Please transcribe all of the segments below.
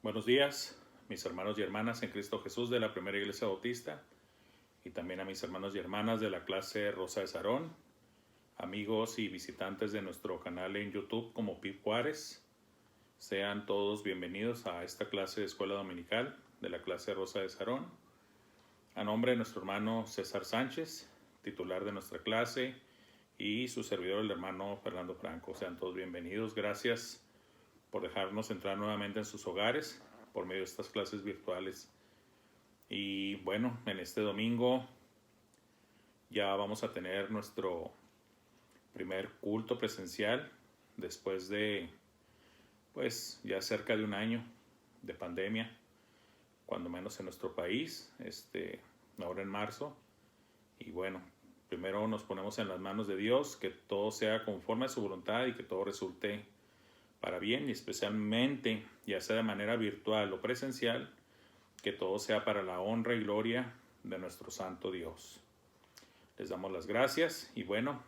Buenos días, mis hermanos y hermanas en Cristo Jesús de la Primera Iglesia Bautista y también a mis hermanos y hermanas de la clase Rosa de Sarón, amigos y visitantes de nuestro canal en YouTube como Pip Juárez. Sean todos bienvenidos a esta clase de Escuela Dominical de la clase Rosa de Sarón. A nombre de nuestro hermano César Sánchez, titular de nuestra clase, y su servidor, el hermano Fernando Franco. Sean todos bienvenidos. Gracias por dejarnos entrar nuevamente en sus hogares por medio de estas clases virtuales. Y bueno, en este domingo ya vamos a tener nuestro primer culto presencial después de pues ya cerca de un año de pandemia, cuando menos en nuestro país, ahora en marzo. Y bueno, primero nos ponemos en las manos de Dios, que todo sea conforme a su voluntad y que todo resulte para bien, y especialmente, ya sea de manera virtual o presencial, que todo sea para la honra y gloria de nuestro santo Dios. Les damos las gracias y bueno,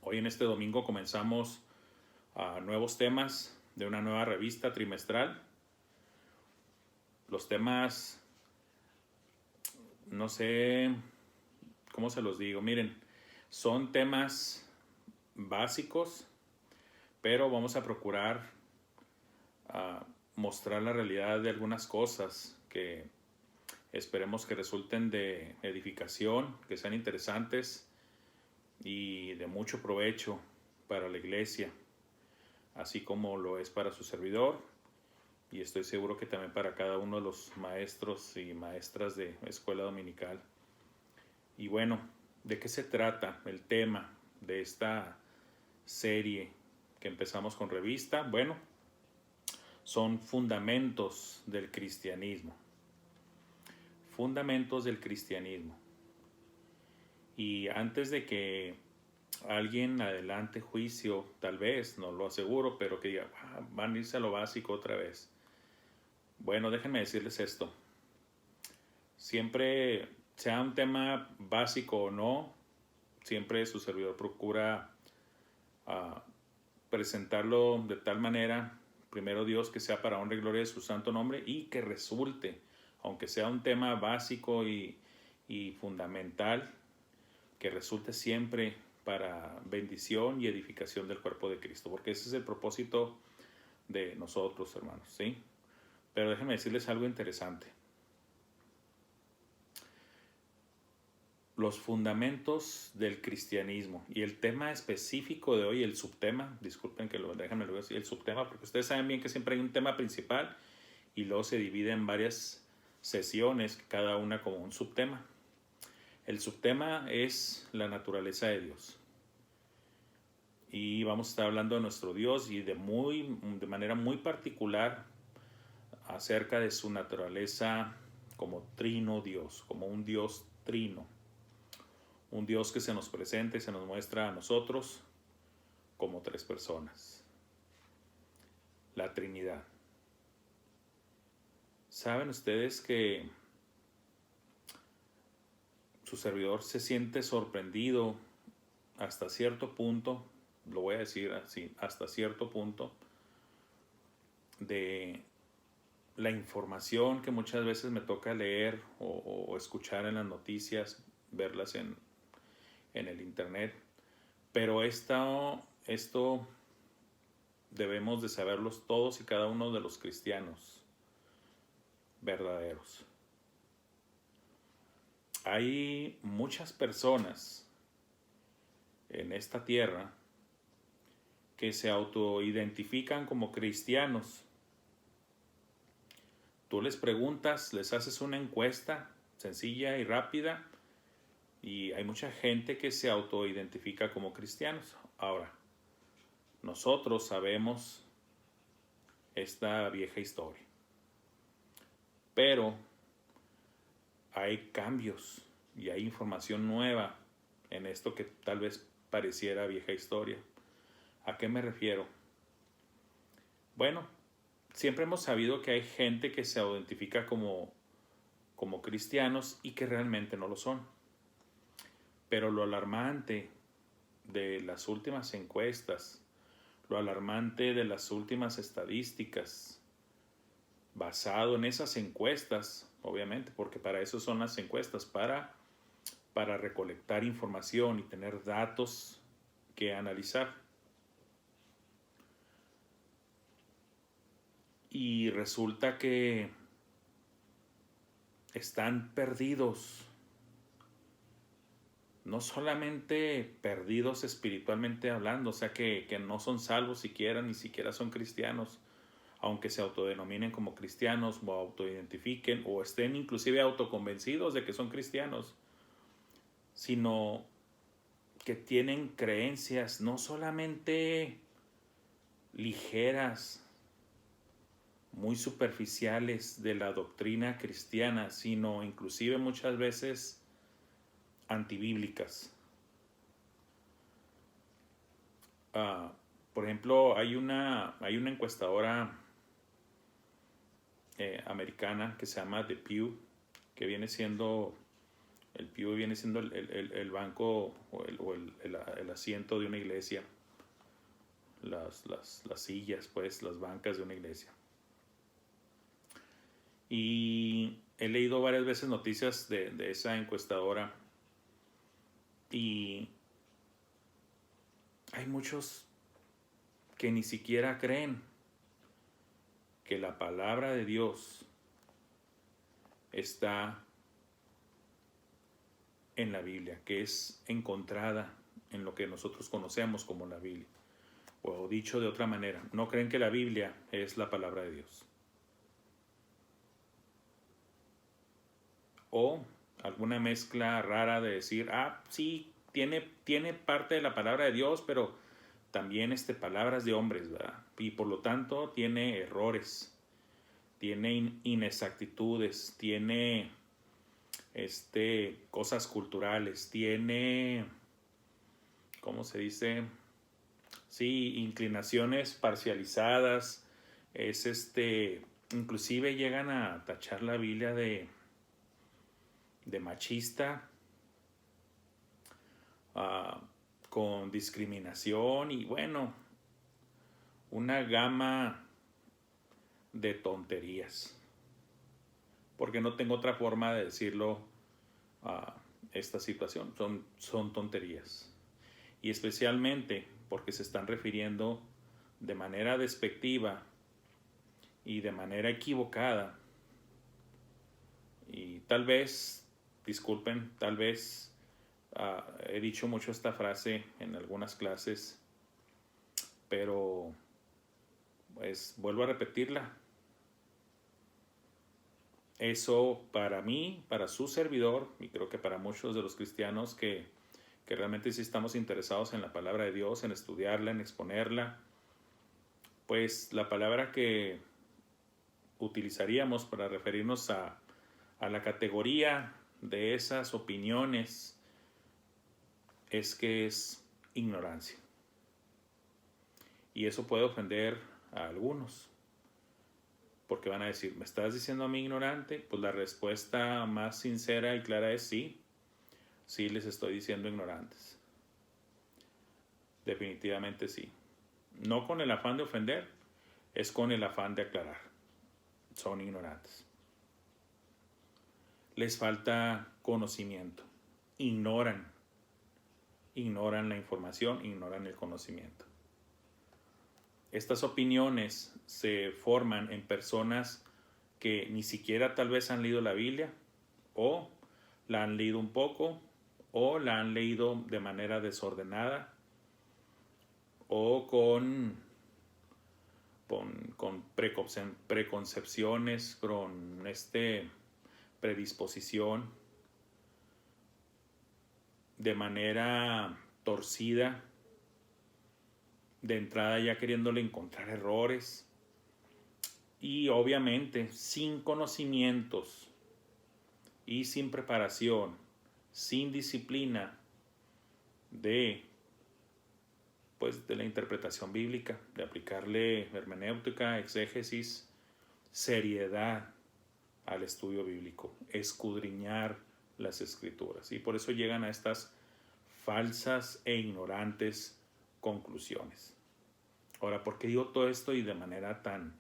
hoy en este domingo comenzamos nuevos temas de una nueva revista trimestral. Los temas, no sé cómo se los digo, miren, son temas básicos, pero vamos a procurar mostrar la realidad de algunas cosas que esperemos que resulten de edificación, que sean interesantes y de mucho provecho para la iglesia, así como lo es para su servidor, y estoy seguro que también para cada uno de los maestros y maestras de escuela dominical. Y bueno, ¿de qué se trata el tema de esta serie que empezamos con revista? Bueno, son fundamentos del cristianismo. Fundamentos del cristianismo. Y antes de que alguien adelante juicio, tal vez, no lo aseguro, pero que diga, van a irse a lo básico otra vez. Bueno, déjenme decirles esto. Siempre, sea un tema básico o no, siempre su servidor procura presentarlo de tal manera, primero Dios, que sea para honra y gloria de su santo nombre y que resulte, aunque sea un tema básico y fundamental, que resulte siempre para bendición y edificación del cuerpo de Cristo, porque ese es el propósito de nosotros, hermanos, ¿sí? Pero déjenme decirles algo interesante. Los fundamentos del cristianismo y el tema específico de hoy, el subtema, disculpen que déjenme lo decir, el subtema, porque ustedes saben bien que siempre hay un tema principal y luego se divide en varias sesiones, cada una como un subtema. El subtema es la naturaleza de Dios. Y vamos a estar hablando de nuestro Dios y de manera muy particular acerca de su naturaleza como trino Dios, como un Dios trino. Un Dios que se nos presenta y se nos muestra a nosotros como tres personas. La Trinidad. ¿Saben ustedes que su servidor se siente sorprendido hasta cierto punto, lo voy a decir así, hasta cierto punto, de la información que muchas veces me toca leer o escuchar en las noticias, verlas en el internet? Pero esto debemos de saberlos todos y cada uno de los cristianos verdaderos. Hay muchas personas en esta tierra que se autoidentifican como cristianos. Tú les preguntas, les haces una encuesta sencilla y rápida y hay mucha gente que se autoidentifica como cristianos. Ahora, nosotros sabemos esta vieja historia, pero hay cambios y hay información nueva en esto que tal vez pareciera vieja historia. ¿A qué me refiero? Bueno, siempre hemos sabido que hay gente que se identifica como cristianos y que realmente no lo son. Pero lo alarmante de las últimas encuestas, lo alarmante de las últimas estadísticas, basado en esas encuestas, obviamente, porque para eso son las encuestas, para recolectar información y tener datos que analizar. Y resulta que están perdidos, no solamente perdidos espiritualmente hablando, o sea que no son salvos siquiera, ni siquiera son cristianos, aunque se autodenominen como cristianos o autoidentifiquen o estén inclusive autoconvencidos de que son cristianos, sino que tienen creencias no solamente ligeras, muy superficiales de la doctrina cristiana, sino inclusive muchas veces antibíblicas. Por ejemplo, hay una encuestadora americana que se llama The Pew, que viene siendo, el Pew viene siendo el banco o el asiento de una iglesia, las sillas, pues, las bancas de una iglesia. Y he leído varias veces noticias de esa encuestadora y hay muchos que ni siquiera creen que la palabra de Dios está en la Biblia, que es encontrada en lo que nosotros conocemos como la Biblia. O dicho de otra manera, no creen que la Biblia es la palabra de Dios. O alguna mezcla rara de decir, sí, tiene parte de la palabra de Dios, pero también palabras de hombres, ¿verdad? Y por lo tanto tiene errores, tiene inexactitudes, tiene cosas culturales, tiene, ¿cómo se dice? Sí, inclinaciones parcializadas, inclusive llegan a tachar la Biblia de machista, con discriminación y bueno, una gama de tonterías, porque no tengo otra forma de decirlo. Esta situación son tonterías, y especialmente porque se están refiriendo de manera despectiva y de manera equivocada. Y tal vez, disculpen, tal vez he dicho mucho esta frase en algunas clases, pero pues vuelvo a repetirla. Eso para mí, para su servidor, y creo que para muchos de los cristianos que realmente sí estamos interesados en la palabra de Dios, en estudiarla, en exponerla, pues la palabra que utilizaríamos para referirnos a la categoría de esas opiniones es que es ignorancia. Y eso puede ofender a algunos, porque van a decir, ¿me estás diciendo a mí ignorante? Pues la respuesta más sincera y clara es sí. Sí les estoy diciendo ignorantes. Definitivamente sí. No con el afán de ofender, es con el afán de aclarar. Son ignorantes. Les falta conocimiento. Ignoran la información, ignoran el conocimiento. Estas opiniones se forman en personas que ni siquiera tal vez han leído la Biblia, o la han leído un poco, o la han leído de manera desordenada, o con preconcepciones, con predisposición, de manera torcida, de entrada ya queriéndole encontrar errores, y obviamente sin conocimientos y sin preparación, sin disciplina de la interpretación bíblica, de aplicarle hermenéutica, exégesis, seriedad al estudio bíblico, escudriñar las escrituras. Y por eso llegan a estas falsas e ignorantes conclusiones. Ahora, ¿por qué digo todo esto y de manera tan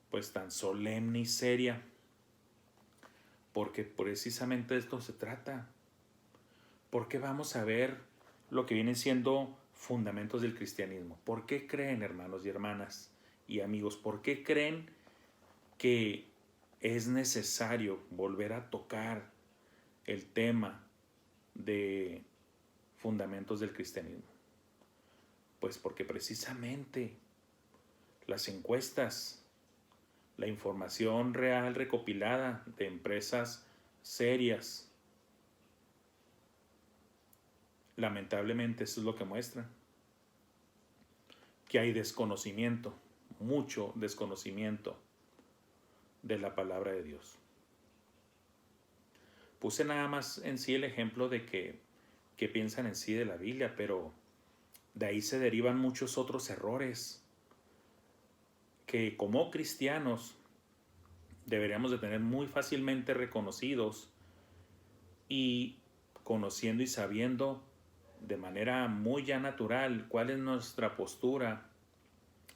pues tan solemne y seria, porque precisamente de esto se trata. ¿Por qué vamos a ver lo que vienen siendo fundamentos del cristianismo? ¿Por qué creen, hermanos y hermanas y amigos? ¿Por qué creen que es necesario volver a tocar el tema de fundamentos del cristianismo? Pues porque precisamente las encuestas, la información real recopilada de empresas serias, lamentablemente eso es lo que muestra, que hay desconocimiento, mucho desconocimiento de la palabra de Dios. Puse nada más en sí el ejemplo de que piensan en sí de la Biblia, pero de ahí se derivan muchos otros errores que como cristianos deberíamos de tener muy fácilmente reconocidos y conociendo y sabiendo de manera muy ya natural cuál es nuestra postura,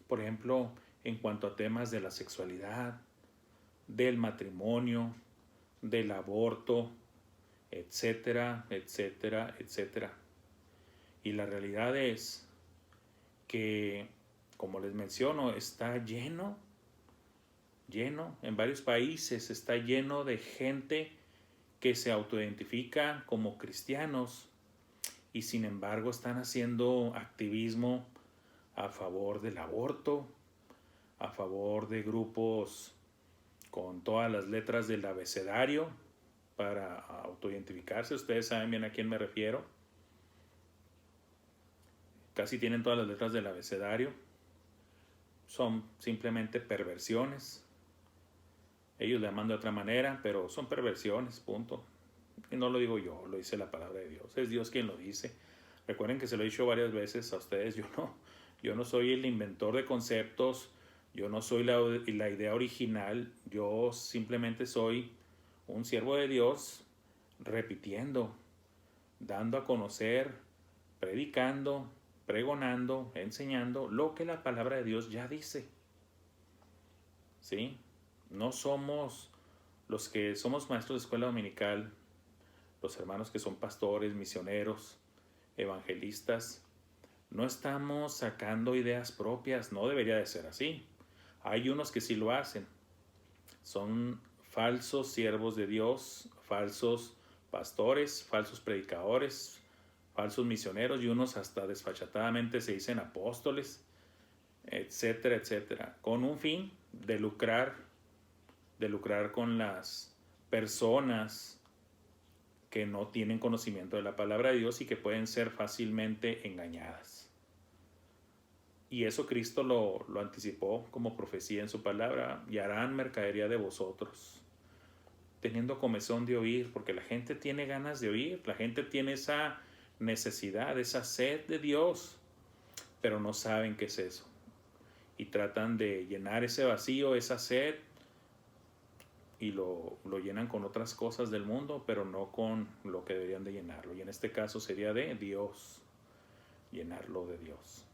por ejemplo, en cuanto a temas de la sexualidad, del matrimonio, del aborto, etcétera, etcétera, etcétera. Y la realidad es que, como les menciono, está lleno en varios países, está lleno de gente que se autoidentifica como cristianos y sin embargo están haciendo activismo a favor del aborto, a favor de grupos con todas las letras del abecedario para autoidentificarse. Ustedes saben bien a quién me refiero. Casi tienen todas las letras del abecedario. Son simplemente perversiones. Ellos le llaman de otra manera, pero son perversiones, punto. Y no lo digo yo, lo dice la palabra de Dios. Es Dios quien lo dice. Recuerden que se lo he dicho varias veces a ustedes. Yo no soy el inventor de conceptos. Yo no soy la idea original. Yo simplemente soy un siervo de Dios repitiendo, dando a conocer, predicando, pregonando, enseñando lo que la palabra de Dios ya dice. ¿Sí? No somos los que somos maestros de escuela dominical, los hermanos que son pastores, misioneros, evangelistas. No estamos sacando ideas propias, no debería de ser así. Hay unos que sí lo hacen. Son falsos siervos de Dios, falsos pastores, falsos predicadores, falsos misioneros y unos hasta desfachatadamente se dicen apóstoles, etcétera, etcétera, con un fin de lucrar con las personas que no tienen conocimiento de la palabra de Dios y que pueden ser fácilmente engañadas. Y eso Cristo lo anticipó como profecía en su palabra: y harán mercadería de vosotros, teniendo comezón de oír, porque la gente tiene ganas de oír, la gente tiene esa necesidad, esa sed de Dios, pero no saben qué es eso. Y tratan de llenar ese vacío, esa sed, y lo llenan con otras cosas del mundo, pero no con lo que deberían de llenarlo. Y en este caso sería de Dios, llenarlo de Dios.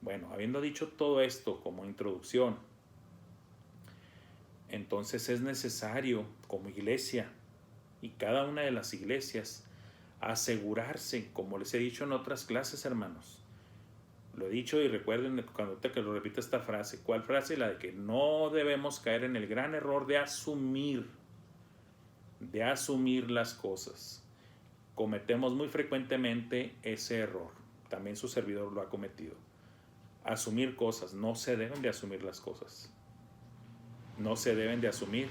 Bueno, habiendo dicho todo esto como introducción, entonces es necesario como iglesia, y cada una de las iglesias, asegurarse, como les he dicho en otras clases, hermanos. Lo he dicho y recuerden cuando te que lo repito esta frase. ¿Cuál frase? La de que no debemos caer en el gran error de asumir las cosas. Cometemos muy frecuentemente ese error. También su servidor lo ha cometido. Asumir cosas. No se deben de asumir las cosas. No se deben de asumir.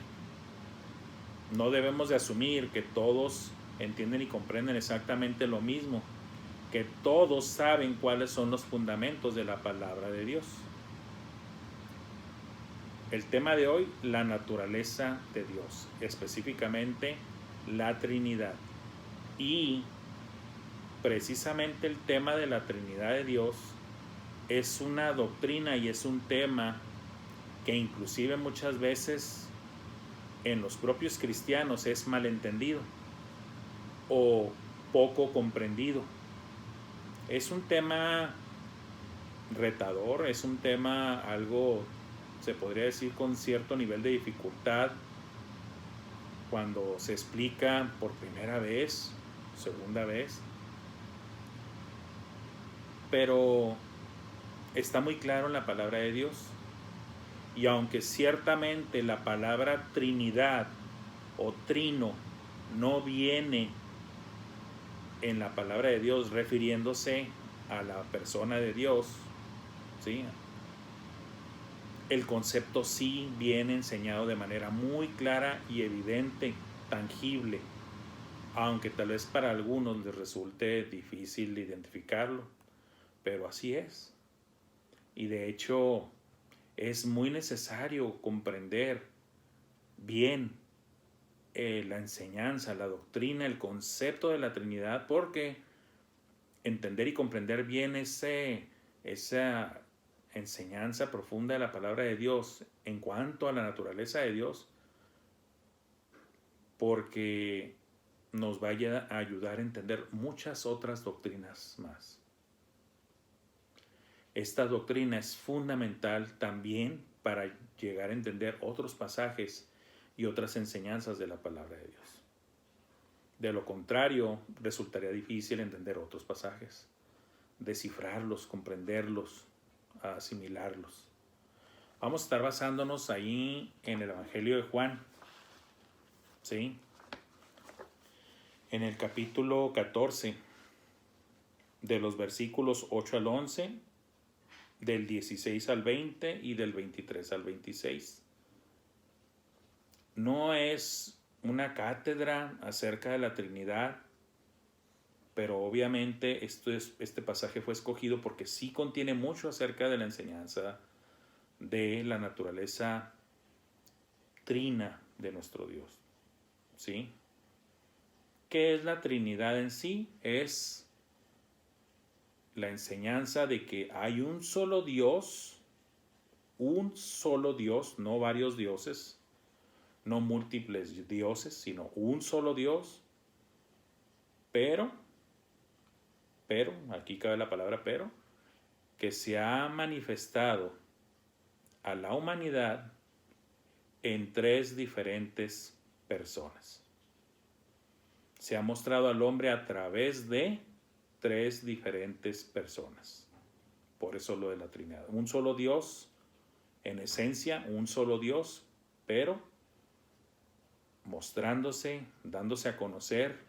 No debemos de asumir que todos entienden y comprenden exactamente lo mismo, que todos saben cuáles son los fundamentos de la palabra de Dios. El tema de hoy, la naturaleza de Dios, específicamente la Trinidad. Y precisamente el tema de la Trinidad de Dios es una doctrina y es un tema que inclusive muchas veces en los propios cristianos es malentendido o poco comprendido. Es un tema retador, es un tema algo se podría decir con cierto nivel de dificultad cuando se explica por primera vez, segunda vez, pero está muy claro en la palabra de Dios. Y aunque ciertamente la palabra Trinidad o Trino no viene en la palabra de Dios refiriéndose a la persona de Dios, ¿sí?, el concepto sí viene enseñado de manera muy clara y evidente, tangible, aunque tal vez para algunos les resulte difícil identificarlo, pero así es. Y de hecho es muy necesario comprender bien la enseñanza, la doctrina, el concepto de la Trinidad, porque entender y comprender bien esa enseñanza profunda de la palabra de Dios en cuanto a la naturaleza de Dios, porque nos vaya a ayudar a entender muchas otras doctrinas más. Esta doctrina es fundamental también para llegar a entender otros pasajes y otras enseñanzas de la palabra de Dios. De lo contrario, resultaría difícil entender otros pasajes, descifrarlos, comprenderlos, asimilarlos. Vamos a estar basándonos ahí en el Evangelio de Juan, ¿sí?, en el capítulo 14, de los versículos 8 al 11, del 16 al 20 y del 23 al 26. No es una cátedra acerca de la Trinidad, pero obviamente este pasaje fue escogido porque sí contiene mucho acerca de la enseñanza de la naturaleza trina de nuestro Dios, ¿sí? ¿Qué es la Trinidad en sí? Es la enseñanza de que hay un solo Dios, no varios dioses, no múltiples dioses, sino un solo Dios, pero, aquí cabe la palabra pero, que se ha manifestado a la humanidad en tres diferentes personas. Se ha mostrado al hombre a través de tres diferentes personas. Por eso lo de la Trinidad. Un solo Dios, en esencia, un solo Dios, pero mostrándose, dándose a conocer,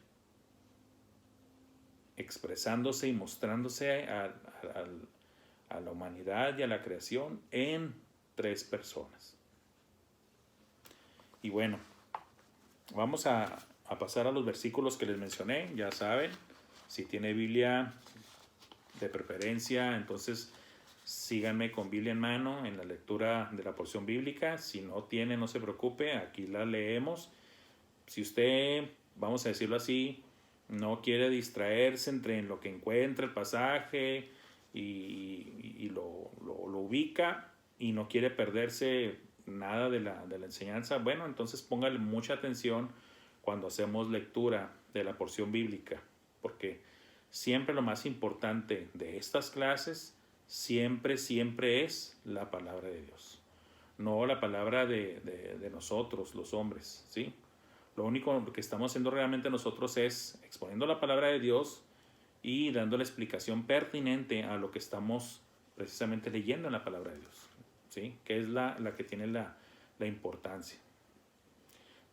expresándose y mostrándose a la humanidad y a la creación en tres personas. Y bueno, vamos a pasar a los versículos que les mencioné. Ya saben, si tiene Biblia de preferencia, entonces síganme con Biblia en mano en la lectura de la porción bíblica. Si no tiene, no se preocupe, aquí la leemos. Si usted, vamos a decirlo así, no quiere distraerse entre en lo que encuentra el pasaje y lo ubica y no quiere perderse nada de la enseñanza, bueno, entonces póngale mucha atención cuando hacemos lectura de la porción bíblica, porque siempre lo más importante de estas clases siempre es la palabra de Dios, no la palabra de nosotros los hombres, ¿sí? Lo único que estamos haciendo realmente nosotros es exponiendo la palabra de Dios y dando la explicación pertinente a lo que estamos precisamente leyendo en la palabra de Dios, ¿sí? Que es la que tiene la importancia.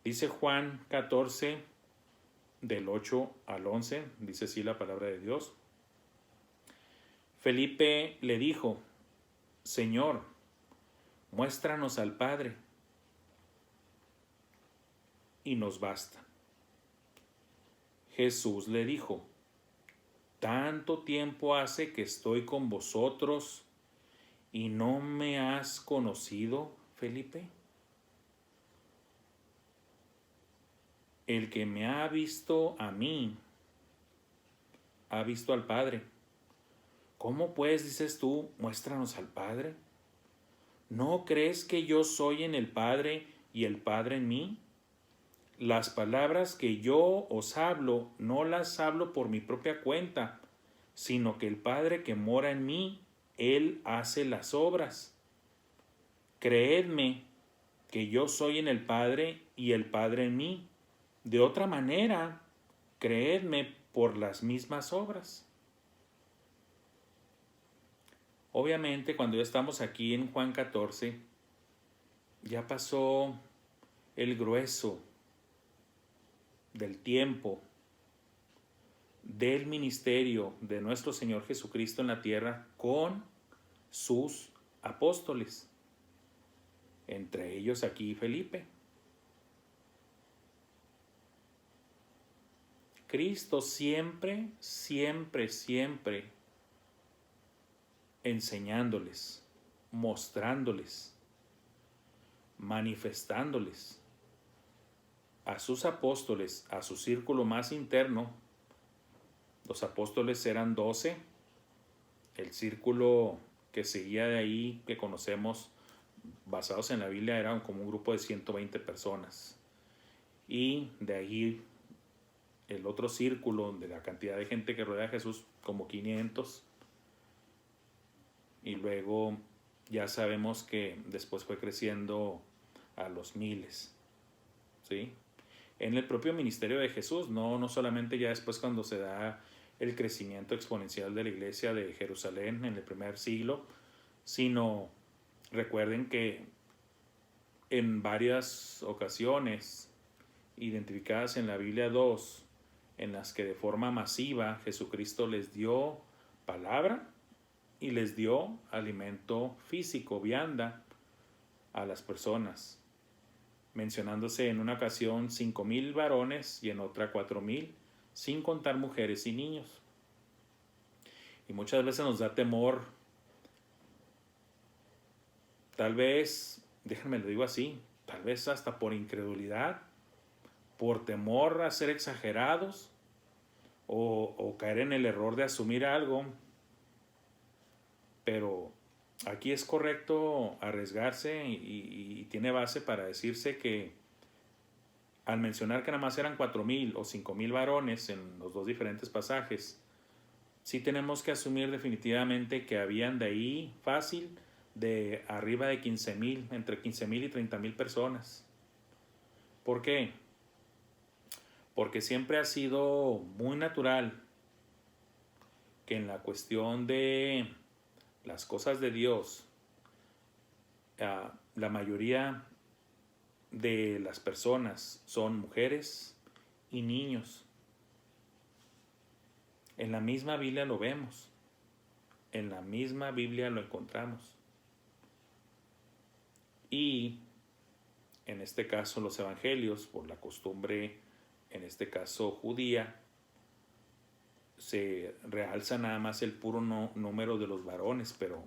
Dice Juan 14, del 8 al 11, dice así la palabra de Dios. Felipe le dijo: Señor, muéstranos al Padre, y nos basta. Jesús le dijo: ¿tanto tiempo hace que estoy con vosotros y no me has conocido, Felipe? El que me ha visto a mí, ha visto al Padre. ¿Cómo pues dices tú, muéstranos al Padre? ¿No crees que yo soy en el Padre y el Padre en mí? Las palabras que yo os hablo, no las hablo por mi propia cuenta, sino que el Padre que mora en mí, Él hace las obras. creedme que yo soy en el Padre y el Padre en mí. De otra manera, creedme por las mismas obras. Obviamente, cuando ya estamos aquí en Juan 14, ya pasó el grueso del tiempo del ministerio de nuestro Señor Jesucristo en la tierra con sus apóstoles, entre ellos aquí Felipe. Cristo siempre enseñándoles, mostrándoles, manifestándoles a sus apóstoles, a su círculo más interno. Los apóstoles eran 12, el círculo que seguía de ahí, que conocemos basados en la Biblia, era como un grupo de 120 personas. Y de ahí el otro círculo de la cantidad de gente que rodea a Jesús, como 500. Y luego ya sabemos que después fue creciendo a los miles, ¿sí? En el propio ministerio de Jesús, no solamente ya después cuando se da el crecimiento exponencial de la iglesia de Jerusalén en el primer siglo, sino recuerden que en varias ocasiones identificadas en la Biblia 2, en las que de forma masiva Jesucristo les dio palabra y les dio alimento físico, vianda, a las personas, mencionándose en una ocasión 5,000 varones y en otra 4,000, sin contar mujeres y niños. Y muchas veces nos da temor, tal vez, déjenme lo digo así, tal vez hasta por incredulidad, por temor a ser exagerados o caer en el error de asumir algo. Pero aquí es correcto arriesgarse y tiene base para decirse que al mencionar que nada más eran 4,000 o 5,000 varones en los dos diferentes pasajes, sí tenemos que asumir definitivamente que habían de ahí fácil de arriba de 15,000, entre 15,000 y 30,000 personas. ¿Por qué? Porque siempre ha sido muy natural que en la cuestión de las cosas de Dios, la mayoría de las personas son mujeres y niños. En la misma Biblia lo vemos, en la misma Biblia lo encontramos. Y en este caso los evangelios, por la costumbre, en este caso judía, se realza nada más el puro número de los varones, pero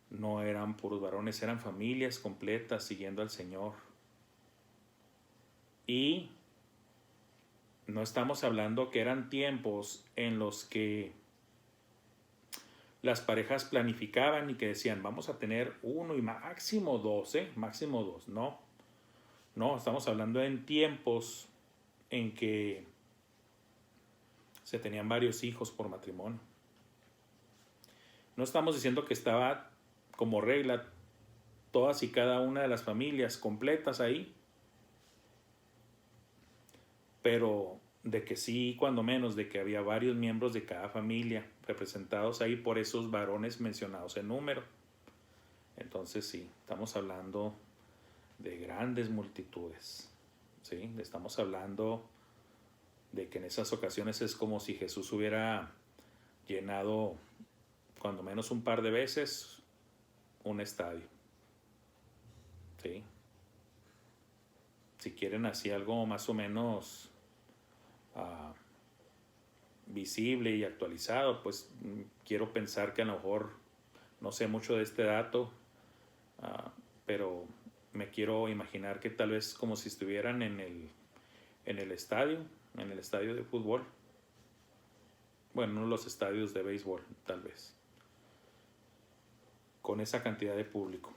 no eran puros varones, eran familias completas siguiendo al Señor. Y no estamos hablando que eran tiempos en los que las parejas planificaban y que decían, vamos a tener uno y máximo dos, máximo dos. No, estamos hablando en tiempos en que se tenían varios hijos por matrimonio. No estamos diciendo que estaba como regla todas y cada una de las familias completas ahí, pero de que sí, cuando menos, de que había varios miembros de cada familia representados ahí por esos varones mencionados en número. Entonces sí, estamos hablando de grandes multitudes, ¿sí? Estamos hablando de que en esas ocasiones es como si Jesús hubiera llenado cuando menos un par de veces un estadio, ¿sí? Si quieren así algo más o menos visible y actualizado, pues quiero pensar que a lo mejor no sé mucho de este dato, pero me quiero imaginar que tal vez como si estuvieran en el estadio de fútbol, bueno, no los estadios de béisbol, tal vez, con esa cantidad de público.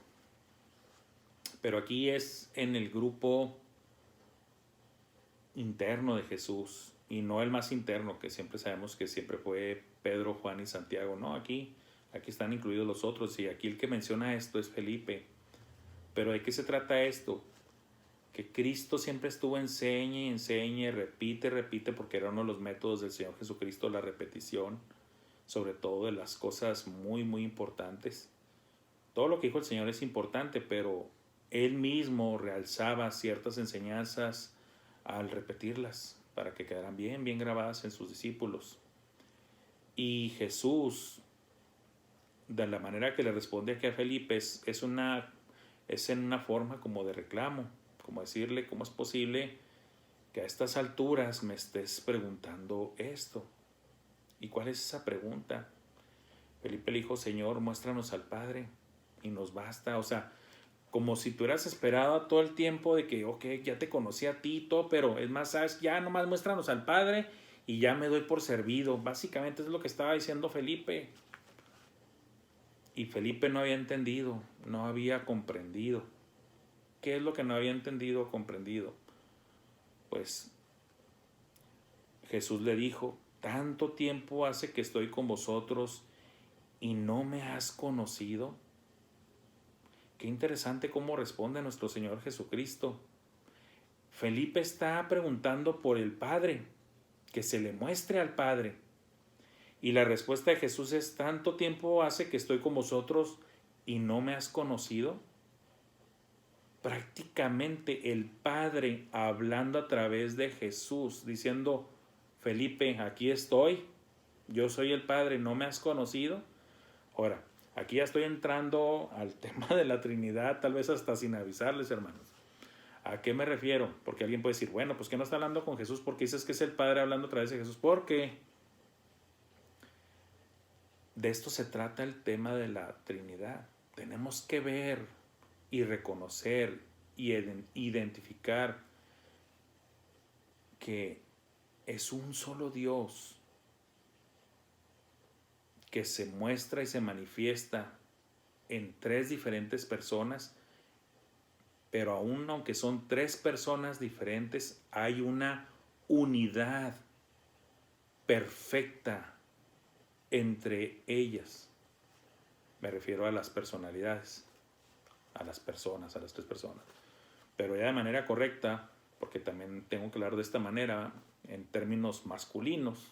Pero aquí es en el grupo interno de Jesús, y no el más interno, que siempre sabemos que siempre fue Pedro, Juan y Santiago. No, aquí están incluidos los otros, y aquí el que menciona esto es Felipe, Pero ¿de qué se trata esto? Que Cristo siempre estuvo enseñe, repite, porque era uno de los métodos del Señor Jesucristo, la repetición, sobre todo de las cosas muy, muy importantes. Todo lo que dijo el Señor es importante, pero Él mismo realzaba ciertas enseñanzas al repetirlas, para que quedaran bien, bien grabadas en sus discípulos. Y Jesús, de la manera que le responde aquí a Felipe, es en una forma como de reclamo, como decirle, ¿cómo es posible que a estas alturas me estés preguntando esto? ¿Y cuál es esa pregunta? Felipe le dijo, Señor, muéstranos al Padre y nos basta. O sea, como si tú hubieras esperado todo el tiempo de que, ok, ya te conocí a ti y todo, pero es más, ¿sabes? Ya nomás muéstranos al Padre y ya me doy por servido. Básicamente es lo que estaba diciendo Felipe. Y Felipe no había entendido, no había comprendido. ¿Qué es lo que no había entendido o comprendido? Pues Jesús le dijo, tanto tiempo hace que estoy con vosotros y no me has conocido. Qué interesante cómo responde nuestro Señor Jesucristo. Felipe está preguntando por el Padre, que se le muestre al Padre. Y la respuesta de Jesús es, ¿tanto tiempo hace que estoy con vosotros y no me has conocido? Prácticamente el Padre hablando a través de Jesús, diciendo, Felipe, aquí estoy, yo soy el Padre, ¿no me has conocido? Ahora, aquí ya estoy entrando al tema de la Trinidad, tal vez hasta sin avisarles, hermanos. ¿A qué me refiero? Porque alguien puede decir, bueno, pues que no está hablando con Jesús porque dices que es el Padre hablando a través de Jesús. Porque de esto se trata el tema de la Trinidad. Tenemos que ver y reconocer y identificar que es un solo Dios que se muestra y se manifiesta en tres diferentes personas, pero aún aunque son tres personas diferentes, hay una unidad perfecta entre ellas. Me refiero a las personalidades, a las personas, a las tres personas. Pero ya de manera correcta, porque también tengo que hablar de esta manera, en términos masculinos,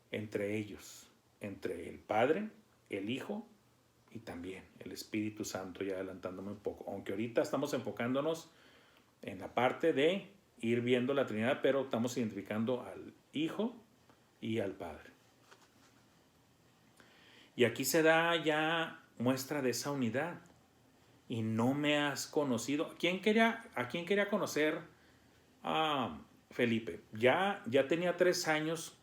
entre ellos, entre el Padre, el Hijo y también el Espíritu Santo, ya adelantándome un poco. Aunque ahorita estamos enfocándonos en la parte de ir viendo la Trinidad, pero estamos identificando al Hijo y al Padre. Y aquí se da ya muestra de esa unidad. Y no me has conocido. ¿A quién quería conocer a Felipe? Ya tenía 3 años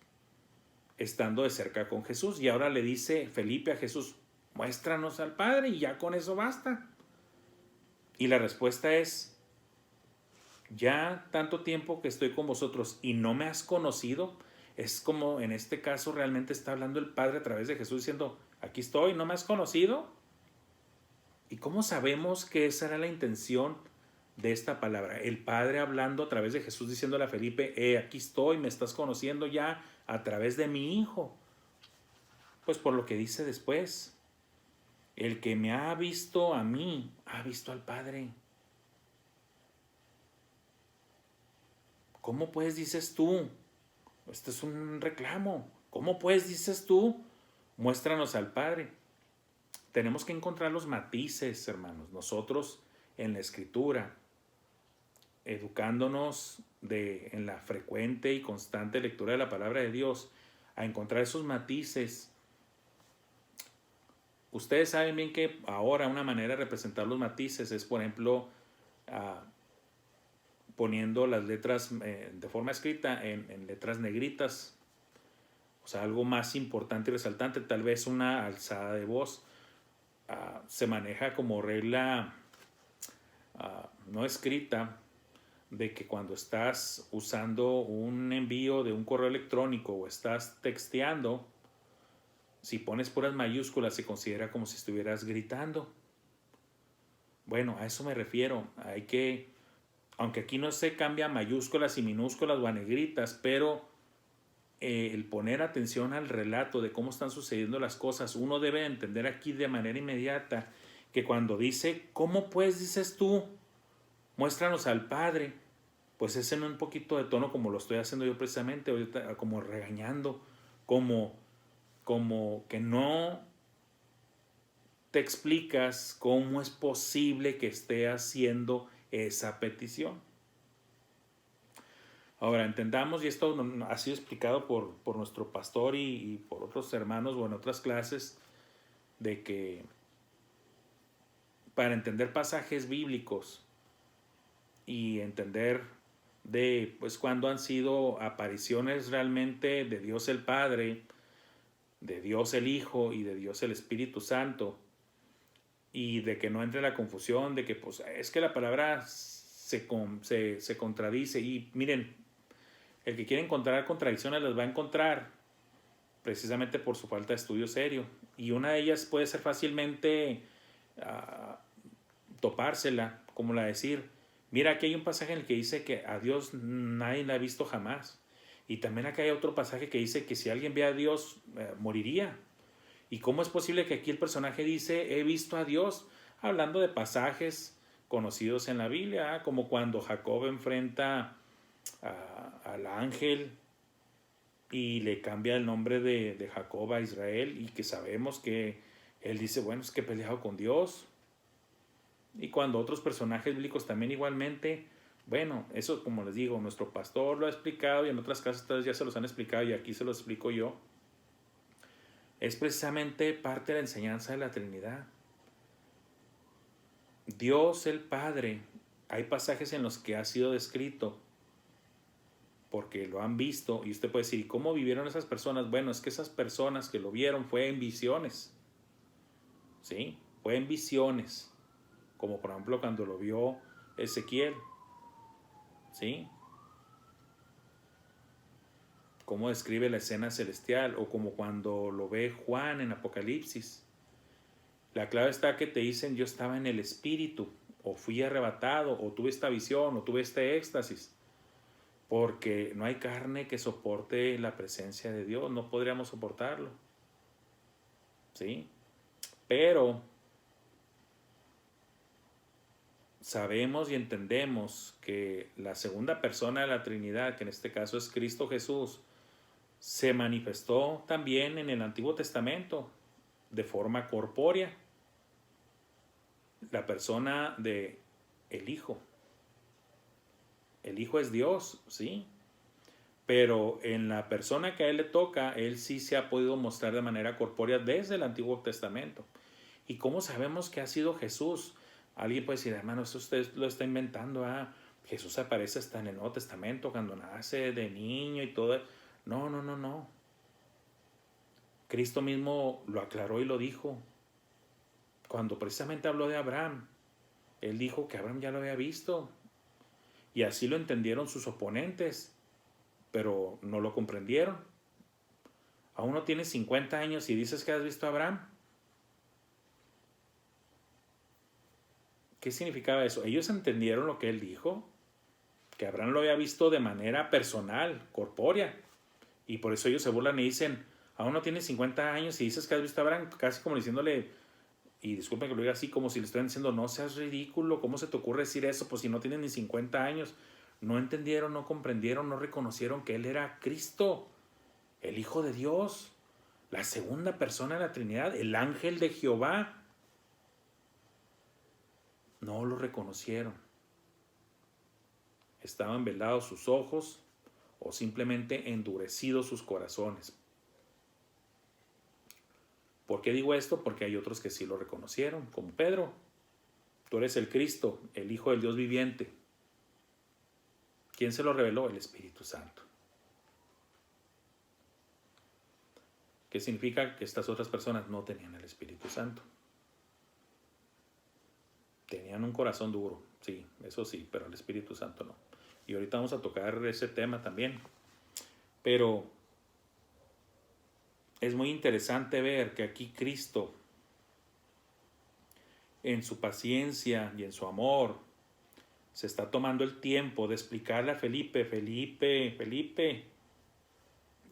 estando de cerca con Jesús y ahora le dice Felipe a Jesús, muéstranos al Padre y ya con eso basta. Y la respuesta es, ya tanto tiempo que estoy con vosotros y no me has conocido. Es como en este caso realmente está hablando el Padre a través de Jesús diciendo, aquí estoy, ¿no me has conocido? ¿Y cómo sabemos que esa era la intención de esta palabra? El Padre hablando a través de Jesús diciéndole a Felipe, aquí estoy, me estás conociendo ya a través de mi Hijo. Pues por lo que dice después, el que me ha visto a mí, ha visto al Padre. ¿Cómo pues dices tú? Este es un reclamo. ¿Cómo pues dices tú? Muéstranos al Padre. Tenemos que encontrar los matices, hermanos, nosotros en la Escritura, educándonos en la frecuente y constante lectura de la palabra de Dios, a encontrar esos matices. Ustedes saben bien que ahora una manera de representar los matices es, por ejemplo, poniendo las letras de forma escrita en letras negritas, o sea, algo más importante y resaltante, tal vez una alzada de voz. Se maneja como regla no escrita de que cuando estás usando un envío de un correo electrónico o estás texteando, si pones puras mayúsculas se considera como si estuvieras gritando. Bueno, a eso me refiero. Hay que, aunque aquí no se cambia mayúsculas y minúsculas o a negritas, pero el poner atención al relato de cómo están sucediendo las cosas, uno debe entender aquí de manera inmediata que cuando dice, ¿cómo pues dices tú? Muéstranos al Padre. Pues ese en un poquito de tono como lo estoy haciendo yo precisamente, ahorita, como regañando, como que no te explicas cómo es posible que esté haciendo esa petición. Ahora, entendamos, y esto ha sido explicado por nuestro pastor y por otros hermanos o en otras clases, de que para entender pasajes bíblicos y entender de pues cuándo han sido apariciones realmente de Dios el Padre, de Dios el Hijo y de Dios el Espíritu Santo, y de que no entre la confusión de que pues es que la palabra se contradice. Y miren, el que quiere encontrar contradicciones las va a encontrar precisamente por su falta de estudio serio, y una de ellas puede ser fácilmente topársela, como la decir, mira, aquí hay un pasaje en el que dice que a Dios nadie la ha visto jamás, y también acá hay otro pasaje que dice que si alguien ve a Dios moriría. ¿Y cómo es posible que aquí el personaje dice, he visto a Dios? Hablando de pasajes conocidos en la Biblia, como cuando Jacob enfrenta al ángel y le cambia el nombre de Jacob a Israel, y que sabemos que él dice, bueno, es que he peleado con Dios. Y cuando otros personajes bíblicos también igualmente, bueno, eso como les digo, nuestro pastor lo ha explicado y en otras casas ya se los han explicado y aquí se los explico yo. Es precisamente parte de la enseñanza de la Trinidad. Dios el Padre, hay pasajes en los que ha sido descrito porque lo han visto, y usted puede decir, ¿cómo vivieron esas personas? Bueno, es que esas personas que lo vieron fue en visiones, ¿sí? Fue en visiones, como por ejemplo cuando lo vio Ezequiel, ¿sí? Cómo describe la escena celestial, o como cuando lo ve Juan en Apocalipsis. La clave está que te dicen, yo estaba en el Espíritu, o fui arrebatado, o tuve esta visión, o tuve este éxtasis. Porque no hay carne que soporte la presencia de Dios, no podríamos soportarlo, ¿sí? Pero sabemos y entendemos que la segunda persona de la Trinidad, que en este caso es Cristo Jesús, se manifestó también en el Antiguo Testamento de forma corpórea, la persona de el Hijo. El Hijo es Dios, ¿sí? Pero en la persona que a él le toca, él sí se ha podido mostrar de manera corpórea desde el Antiguo Testamento. ¿Y cómo sabemos que ha sido Jesús? Alguien puede decir, hermano, eso usted lo está inventando. Jesús aparece hasta en el Nuevo Testamento, cuando nace de niño y todo. No. Cristo mismo lo aclaró y lo dijo. Cuando precisamente habló de Abraham, él dijo que Abraham ya lo había visto. Y así lo entendieron sus oponentes, pero no lo comprendieron. Aún no tienes 50 años y dices que has visto a Abraham. ¿Qué significaba eso? Ellos entendieron lo que él dijo, que Abraham lo había visto de manera personal, corpórea, y por eso ellos se burlan y dicen, aún no tienes 50 años y dices que has visto a Abraham, casi como diciéndole, y disculpen que lo diga así, como si le estuvieran diciendo, no seas ridículo, ¿cómo se te ocurre decir eso? Pues si no tienes ni 50 años. No entendieron, no comprendieron, no reconocieron que él era Cristo, el Hijo de Dios, la segunda persona de la Trinidad, el ángel de Jehová. No lo reconocieron. Estaban velados sus ojos o simplemente endurecidos sus corazones. ¿Por qué digo esto? Porque hay otros que sí lo reconocieron, como Pedro. Tú eres el Cristo, el Hijo del Dios viviente. ¿Quién se lo reveló? El Espíritu Santo. ¿Qué significa? Que estas otras personas no tenían el Espíritu Santo. Tenían un corazón duro, sí, eso sí, pero el Espíritu Santo no. Y ahorita vamos a tocar ese tema también. Pero es muy interesante ver que aquí Cristo, en su paciencia y en su amor, se está tomando el tiempo de explicarle a Felipe,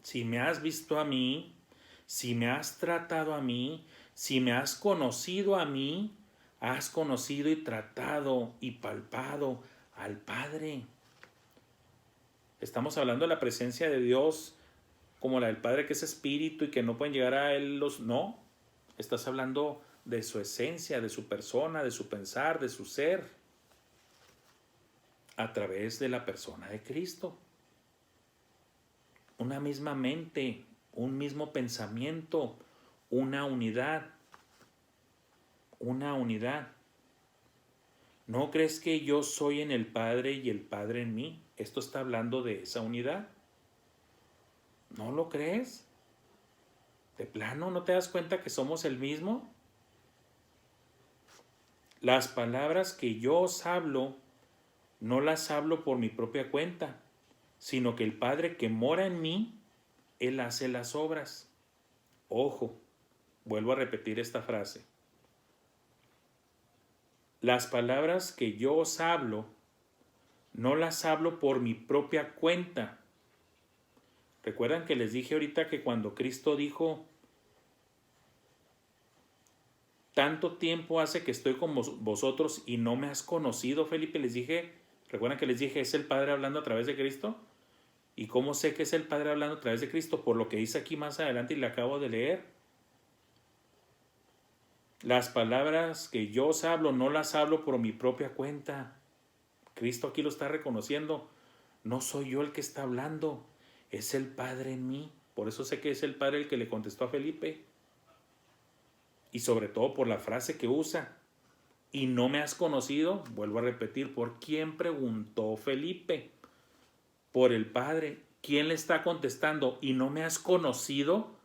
si me has visto a mí, si me has tratado a mí, si me has conocido a mí, has conocido y tratado y palpado al Padre. Estamos hablando de la presencia de Dios como la del Padre, que es espíritu y que no pueden llegar a Él los... No, estás hablando de su esencia, de su persona, de su pensar, de su ser, a través de la persona de Cristo. Una misma mente, un mismo pensamiento, una unidad. Una unidad. ¿No crees que yo soy en el Padre y el Padre en mí? Esto está hablando de esa unidad. ¿No lo crees? ¿De plano no te das cuenta que somos el mismo? Las palabras que yo os hablo, no las hablo por mi propia cuenta, sino que el Padre que mora en mí, Él hace las obras. Ojo, vuelvo a repetir esta frase. Las palabras que yo os hablo, no las hablo por mi propia cuenta. ¿Recuerdan que les dije ahorita que cuando Cristo dijo, tanto tiempo hace que estoy con vosotros y no me has conocido, Felipe? Les dije, ¿recuerdan que les dije, es el Padre hablando a través de Cristo? ¿Y cómo sé que es el Padre hablando a través de Cristo? Por lo que dice aquí más adelante y le acabo de leer. Las palabras que yo os hablo, no las hablo por mi propia cuenta. Cristo aquí lo está reconociendo. No soy yo el que está hablando, es el Padre en mí. Por eso sé que es el Padre el que le contestó a Felipe. Y sobre todo por la frase que usa. Y no me has conocido, vuelvo a repetir, ¿por quién preguntó Felipe? Por el Padre. ¿Quién le está contestando? ¿Y no me has conocido?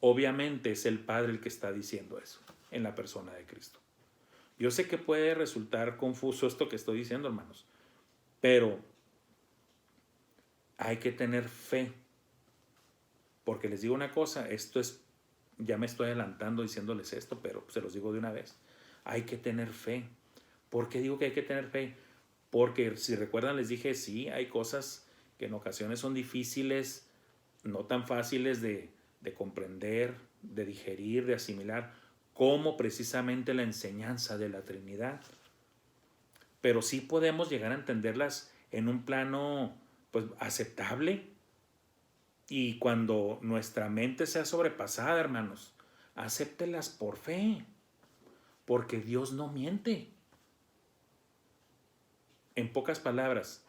Obviamente es el Padre el que está diciendo eso, en la persona de Cristo. Yo sé que puede resultar confuso esto que estoy diciendo, hermanos, pero hay que tener fe. Porque les digo una cosa, esto es, ya me estoy adelantando diciéndoles esto, pero se los digo de una vez. Hay que tener fe. ¿Por qué digo que hay que tener fe? Porque si recuerdan les dije, sí, hay cosas que en ocasiones son difíciles, no tan fáciles de comprender, de digerir, de asimilar, como precisamente la enseñanza de la Trinidad. Pero sí podemos llegar a entenderlas en un plano pues aceptable. Y cuando nuestra mente sea sobrepasada, hermanos, acéptelas por fe, porque Dios no miente. En pocas palabras,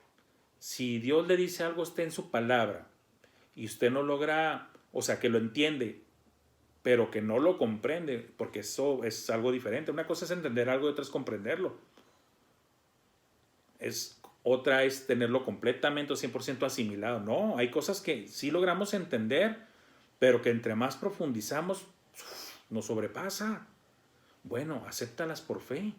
si Dios le dice algo a usted en su palabra y usted no logra, o sea, que lo entiende, pero que no lo comprende, porque eso es algo diferente. Una cosa es entender algo y otra es comprenderlo. Otra es tenerlo completamente o 100% asimilado. No, hay cosas que sí logramos entender, pero que entre más profundizamos, nos sobrepasa. Bueno, acéptalas por fe,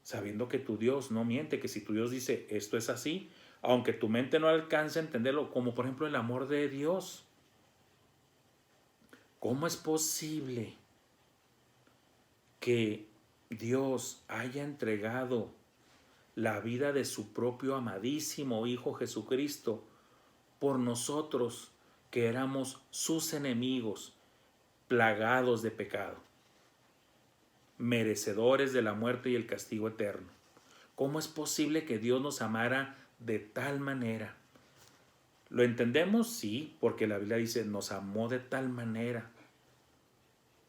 sabiendo que tu Dios no miente, que si tu Dios dice esto es así, aunque tu mente no alcance a entenderlo, como por ejemplo el amor de Dios. ¿Cómo es posible que Dios haya entregado la vida de su propio amadísimo Hijo Jesucristo por nosotros que éramos sus enemigos, plagados de pecado, merecedores de la muerte y el castigo eterno? ¿Cómo es posible que Dios nos amara de tal manera? ¿Lo entendemos? Sí, porque la Biblia dice, nos amó de tal manera.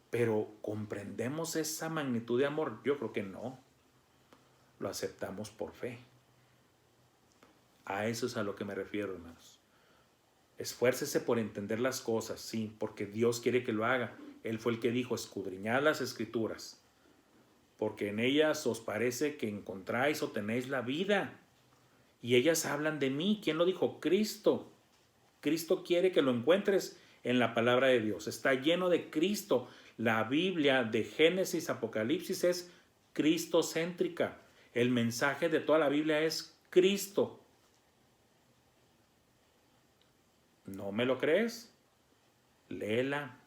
Pero ¿comprendemos esa magnitud de amor? Yo creo que no. Lo aceptamos por fe. A eso es a lo que me refiero, hermanos. Esfuércese por entender las cosas, sí, porque Dios quiere que lo haga. Él fue el que dijo, escudriñad las Escrituras, porque en ellas os parece que encontráis o tenéis la vida. Y ellas hablan de mí. ¿Quién lo dijo? Cristo. Cristo quiere que lo encuentres en la palabra de Dios. Está lleno de Cristo. La Biblia de Génesis, Apocalipsis es cristocéntrica. El mensaje de toda la Biblia es Cristo. ¿No me lo crees? Léela.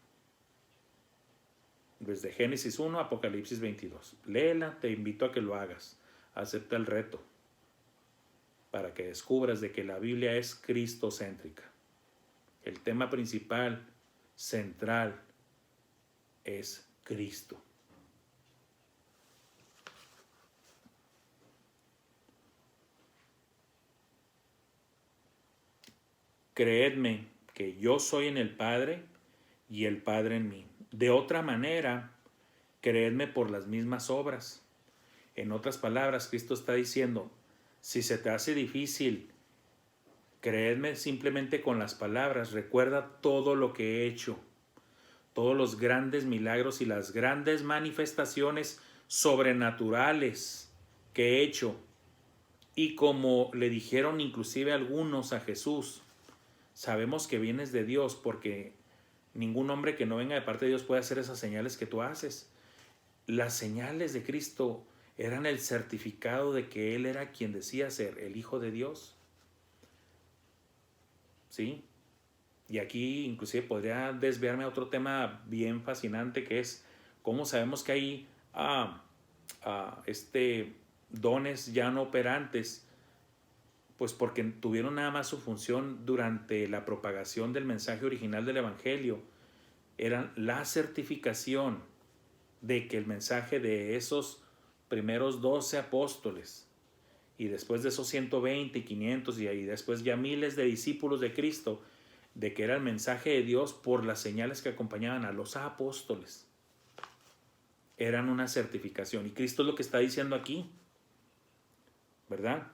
Desde Génesis 1 a Apocalipsis 22. Léela, te invito a que lo hagas. Acepta el reto para que descubras de que la Biblia es cristocéntrica. El tema principal, central, es Cristo. creedme que yo soy en el Padre y el Padre en mí. De otra manera, creedme por las mismas obras. En otras palabras, Cristo está diciendo, si se te hace difícil creedme simplemente con las palabras, recuerda todo lo que he hecho, todos los grandes milagros y las grandes manifestaciones sobrenaturales que he hecho. Y como le dijeron inclusive algunos a Jesús, sabemos que vienes de Dios porque ningún hombre que no venga de parte de Dios puede hacer esas señales que tú haces. Las señales de Cristo eran el certificado de que Él era quien decía ser el Hijo de Dios. ¿Sí? Y aquí inclusive podría desviarme a otro tema bien fascinante, que es cómo sabemos que hay dones ya no operantes, pues porque tuvieron nada más su función durante la propagación del mensaje original del Evangelio. Eran la certificación de que el mensaje de esos primeros 12 apóstoles y después de esos 120 y 500 y ahí después ya miles de discípulos de Cristo, de que era el mensaje de Dios por las señales que acompañaban a los apóstoles. Eran una certificación. Y Cristo es lo que está diciendo aquí, ¿verdad?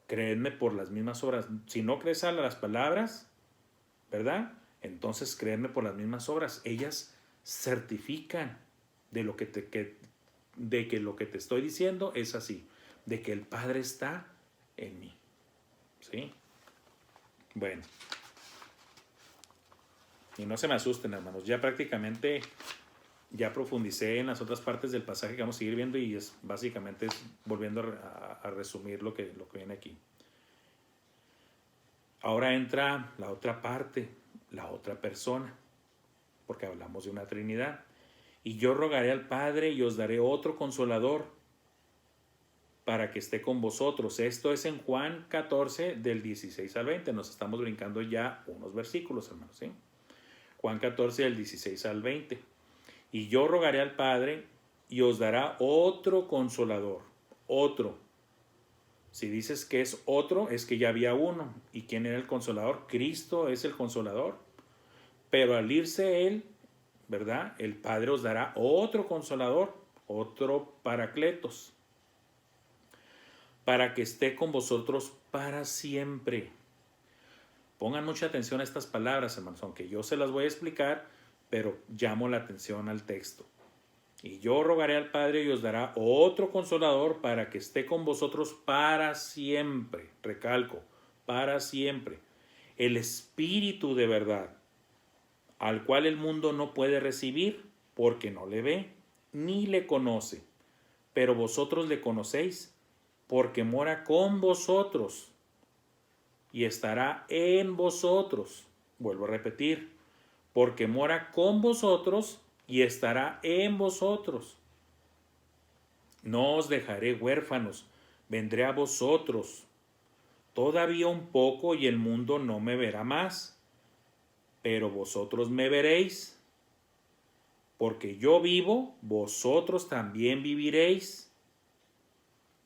Creedme por las mismas obras. Si no crees a las palabras, ¿verdad? Entonces creedme por las mismas obras. Ellas certifican de que lo que te estoy diciendo es así, de que el Padre está en mí. ¿Sí? Bueno. Y no se me asusten, hermanos. Ya prácticamente ya profundicé en las otras partes del pasaje que vamos a seguir viendo y básicamente es volviendo a resumir lo que viene aquí. Ahora entra la otra parte, la otra persona, porque hablamos de una Trinidad. Y yo rogaré al Padre y os daré otro consolador para que esté con vosotros. Esto es en Juan 14 del 16 al 20. Nos estamos brincando ya unos versículos, hermanos, ¿sí? Juan 14 del 16 al 20. Y yo rogaré al Padre y os dará otro consolador. Otro. Si dices que es otro, es que ya había uno. ¿Y quién era el consolador? Cristo es el consolador. Pero al irse Él, ¿verdad? El Padre os dará otro consolador, otro paracletos, para que esté con vosotros para siempre. Pongan mucha atención a estas palabras, hermanos, aunque yo se las voy a explicar, pero llamo la atención al texto. Y yo rogaré al Padre y os dará otro consolador para que esté con vosotros para siempre. Recalco, para siempre. El Espíritu de verdad, al cual el mundo no puede recibir porque no le ve ni le conoce. Pero vosotros le conocéis porque mora con vosotros y estará en vosotros. Vuelvo a repetir, porque mora con vosotros y estará en vosotros. No os dejaré huérfanos, vendré a vosotros. Todavía un poco y el mundo no me verá más, pero vosotros me veréis. Porque yo vivo, vosotros también viviréis.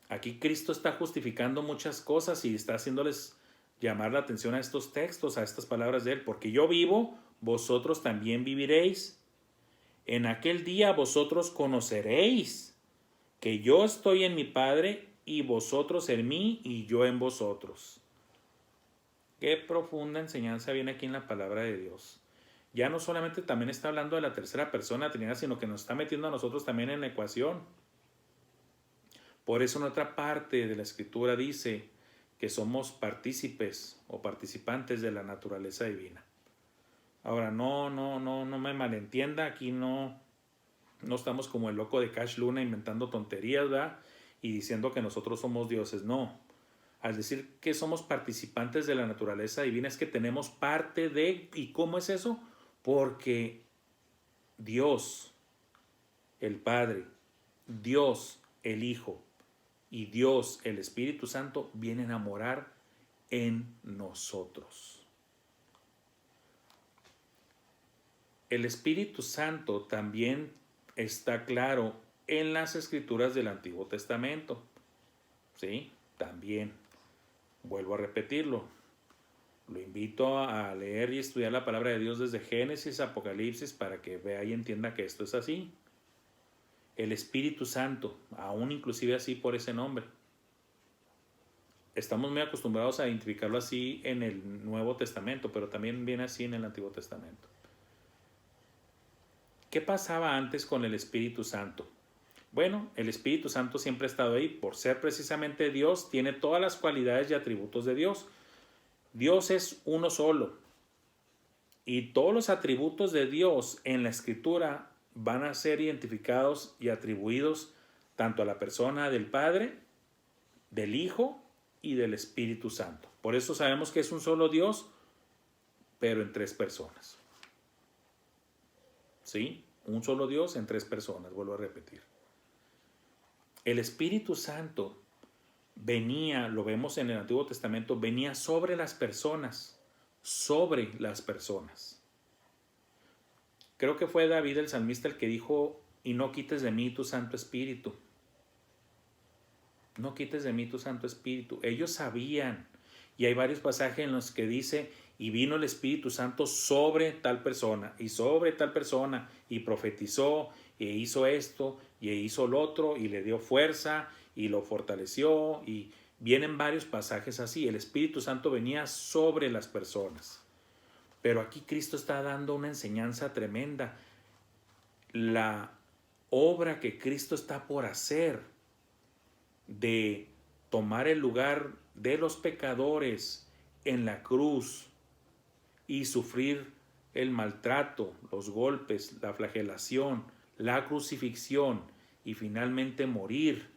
Aquí Cristo está justificando muchas cosas y está haciéndoles llamar la atención a estos textos, a estas palabras de Él. Porque yo vivo, vosotros también viviréis. En aquel día vosotros conoceréis que yo estoy en mi Padre y vosotros en mí y yo en vosotros. Qué profunda enseñanza viene aquí en la palabra de Dios. Ya no solamente también está hablando de la tercera persona Trinidad, sino que nos está metiendo a nosotros también en la ecuación. Por eso en otra parte de la Escritura dice que somos partícipes o participantes de la naturaleza divina. Ahora, no me malentienda, aquí no estamos como el loco de Cash Luna inventando tonterías, ¿verdad? Y diciendo que nosotros somos dioses, no. Al decir que somos participantes de la naturaleza divina es que tenemos parte de... ¿Y cómo es eso? Porque Dios, el Padre, Dios, el Hijo y Dios, el Espíritu Santo, vienen a morar en nosotros. El Espíritu Santo también está claro en las Escrituras del Antiguo Testamento. ¿Sí? También. Vuelvo a repetirlo. Lo invito a leer y estudiar la palabra de Dios desde Génesis, Apocalipsis, para que vea y entienda que esto es así. El Espíritu Santo, aún inclusive así por ese nombre. Estamos muy acostumbrados a identificarlo así en el Nuevo Testamento, pero también viene así en el Antiguo Testamento. ¿Qué pasaba antes con el Espíritu Santo? Bueno, el Espíritu Santo siempre ha estado ahí. Por ser precisamente Dios, tiene todas las cualidades y atributos de Dios. Dios es uno solo. Y todos los atributos de Dios en la Escritura van a ser identificados y atribuidos tanto a la persona del Padre, del Hijo y del Espíritu Santo. Por eso sabemos que es un solo Dios, pero en tres personas. ¿Sí? Un solo Dios en tres personas, vuelvo a repetir. El Espíritu Santo venía, lo vemos en el Antiguo Testamento, venía sobre las personas, sobre las personas. Creo que fue David el salmista el que dijo, y no quites de mí tu Santo Espíritu. No quites de mí tu Santo Espíritu. Ellos sabían, y hay varios pasajes en los que dice, y vino el Espíritu Santo sobre tal persona, y profetizó, e hizo esto, y hizo lo otro, y le dio fuerza, y lo fortaleció, y vienen varios pasajes así. El Espíritu Santo venía sobre las personas. Pero aquí Cristo está dando una enseñanza tremenda. La obra que Cristo está por hacer de tomar el lugar de los pecadores en la cruz y sufrir el maltrato, los golpes, la flagelación, la crucifixión y finalmente morir,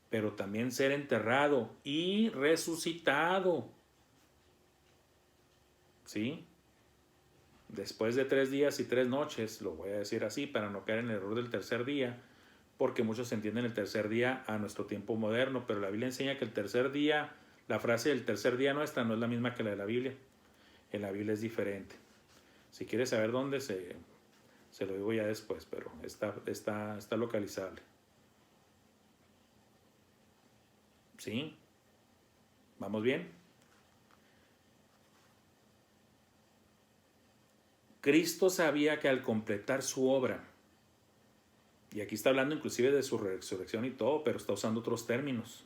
pero también ser enterrado y resucitado. ¿Sí? Después de 3 días y 3 noches, lo voy a decir así para no caer en el error del tercer día, porque muchos entienden el tercer día a nuestro tiempo moderno, pero la Biblia enseña que el tercer día, la frase del tercer día nuestra no es la misma que la de la Biblia. En la Biblia es diferente. Si quieres saber dónde, se lo digo ya después, pero está localizable. ¿Sí? ¿Vamos bien? Cristo sabía que al completar su obra, y aquí está hablando inclusive de su resurrección y todo, pero está usando otros términos.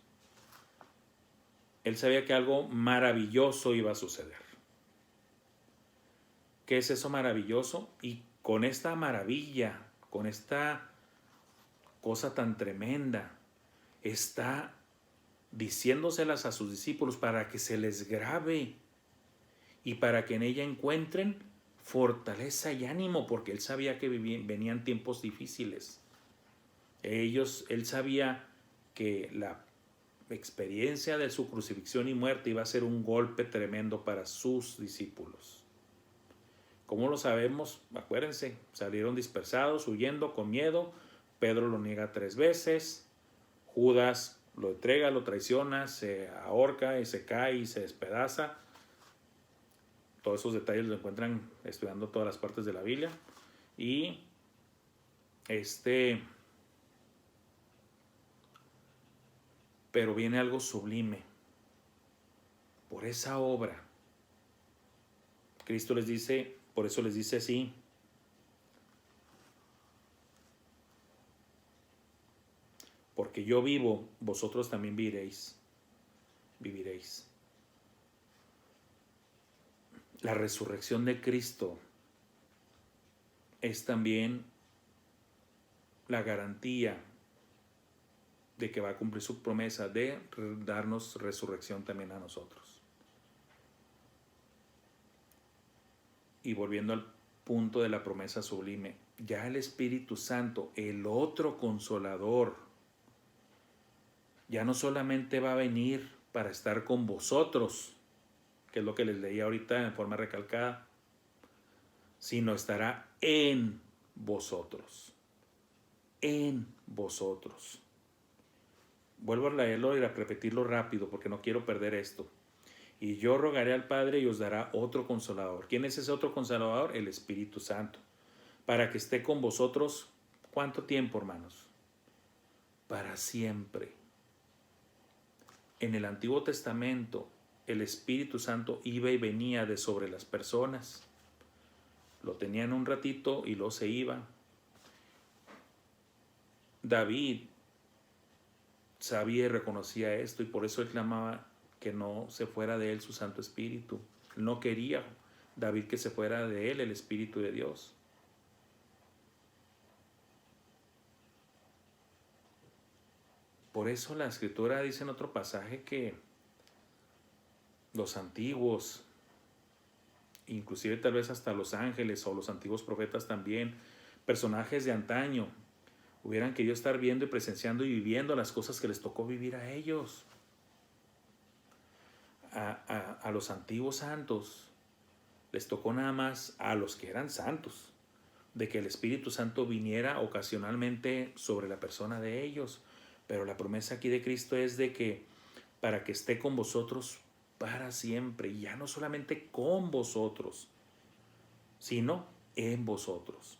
Él sabía que algo maravilloso iba a suceder. ¿Qué es eso maravilloso? Y con esta maravilla, con esta cosa tan tremenda, está diciéndoselas a sus discípulos para que se les grabe y para que en ella encuentren fortaleza y ánimo, porque él sabía que venían tiempos difíciles. Él sabía que la experiencia de su crucifixión y muerte iba a ser un golpe tremendo para sus discípulos. ¿Cómo lo sabemos? Acuérdense, salieron dispersados, huyendo, con miedo. Pedro lo niega 3 veces. Judas lo entrega, lo traiciona, se ahorca y se cae y se despedaza. Todos esos detalles los encuentran estudiando todas las partes de la Biblia. Y pero viene algo sublime. Por esa obra, Cristo les dice, por eso les dice así: porque yo vivo, vosotros también viviréis. La resurrección de Cristo es también la garantía de que va a cumplir su promesa de darnos resurrección también a nosotros. Y volviendo al punto de la promesa sublime, ya el Espíritu Santo, el otro consolador, ya no solamente va a venir para estar con vosotros, que es lo que les leí ahorita en forma recalcada, sino estará en vosotros. En vosotros. Vuelvo a leerlo y a repetirlo rápido porque no quiero perder esto. Y yo rogaré al Padre y os dará otro consolador. ¿Quién es ese otro consolador? El Espíritu Santo. Para que esté con vosotros, ¿cuánto tiempo, hermanos? Para siempre. En el Antiguo Testamento, el Espíritu Santo iba y venía de sobre las personas. Lo tenían un ratito y luego se iba. David sabía y reconocía esto y por eso él clamaba que no se fuera de él su Santo Espíritu. No quería David que se fuera de él el Espíritu de Dios. Por eso la Escritura dice en otro pasaje que los antiguos, inclusive tal vez hasta los ángeles o los antiguos profetas también, personajes de antaño, hubieran querido estar viendo y presenciando y viviendo las cosas que les tocó vivir a ellos. A los antiguos santos les tocó nada más, a los que eran santos, de que el Espíritu Santo viniera ocasionalmente sobre la persona de ellos. Pero la promesa aquí de Cristo es de que para que esté con vosotros para siempre, y ya no solamente con vosotros, sino en vosotros.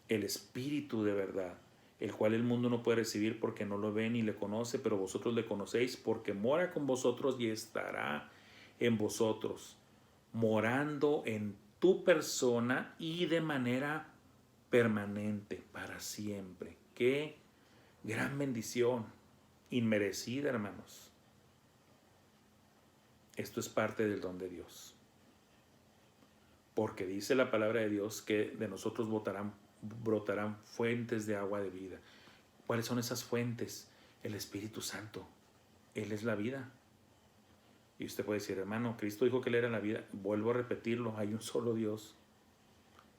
El Espíritu de verdad, el cual el mundo no puede recibir porque no lo ve ni le conoce, pero vosotros le conocéis porque mora con vosotros y estará en vosotros, morando en tu persona y de manera permanente, para siempre. ¡Qué gran bendición! Inmerecida, hermanos. Esto es parte del don de Dios. Porque dice la palabra de Dios que de nosotros brotarán fuentes de agua de vida. ¿Cuáles son esas fuentes? El Espíritu Santo. Él es la vida. Y usted puede decir, hermano, Cristo dijo que Él era la vida. Vuelvo a repetirlo, hay un solo Dios.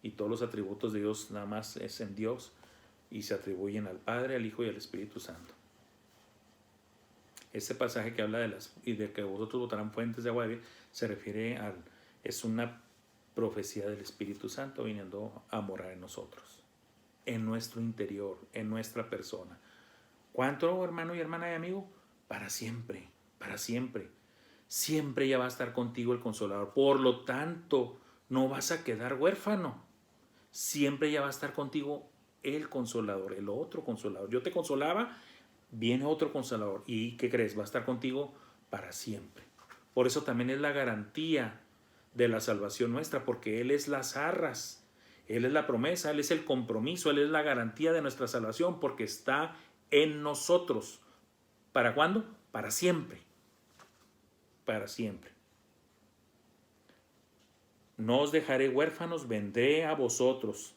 Y todos los atributos de Dios nada más es en Dios. Y se atribuyen al Padre, al Hijo y al Espíritu Santo. Ese pasaje que habla de que vosotros botarán fuentes de agua de vida, se refiere es una profecía del Espíritu Santo viniendo a morar en nosotros, en nuestro interior, en nuestra persona. ¿Cuánto, hermano y hermana y amigo? Para siempre, para siempre. Siempre ya va a estar contigo el Consolador. Por lo tanto, no vas a quedar huérfano. Siempre ya va a estar contigo el Consolador, el otro Consolador. Yo te consolaba, viene otro Consolador. ¿Y qué crees? Va a estar contigo para siempre. Por eso también es la garantía de la salvación nuestra, porque Él es las arras, Él es la promesa, Él es el compromiso, Él es la garantía de nuestra salvación, porque está en nosotros. ¿Para cuándo? Para siempre. Para siempre. No os dejaré huérfanos, vendré a vosotros.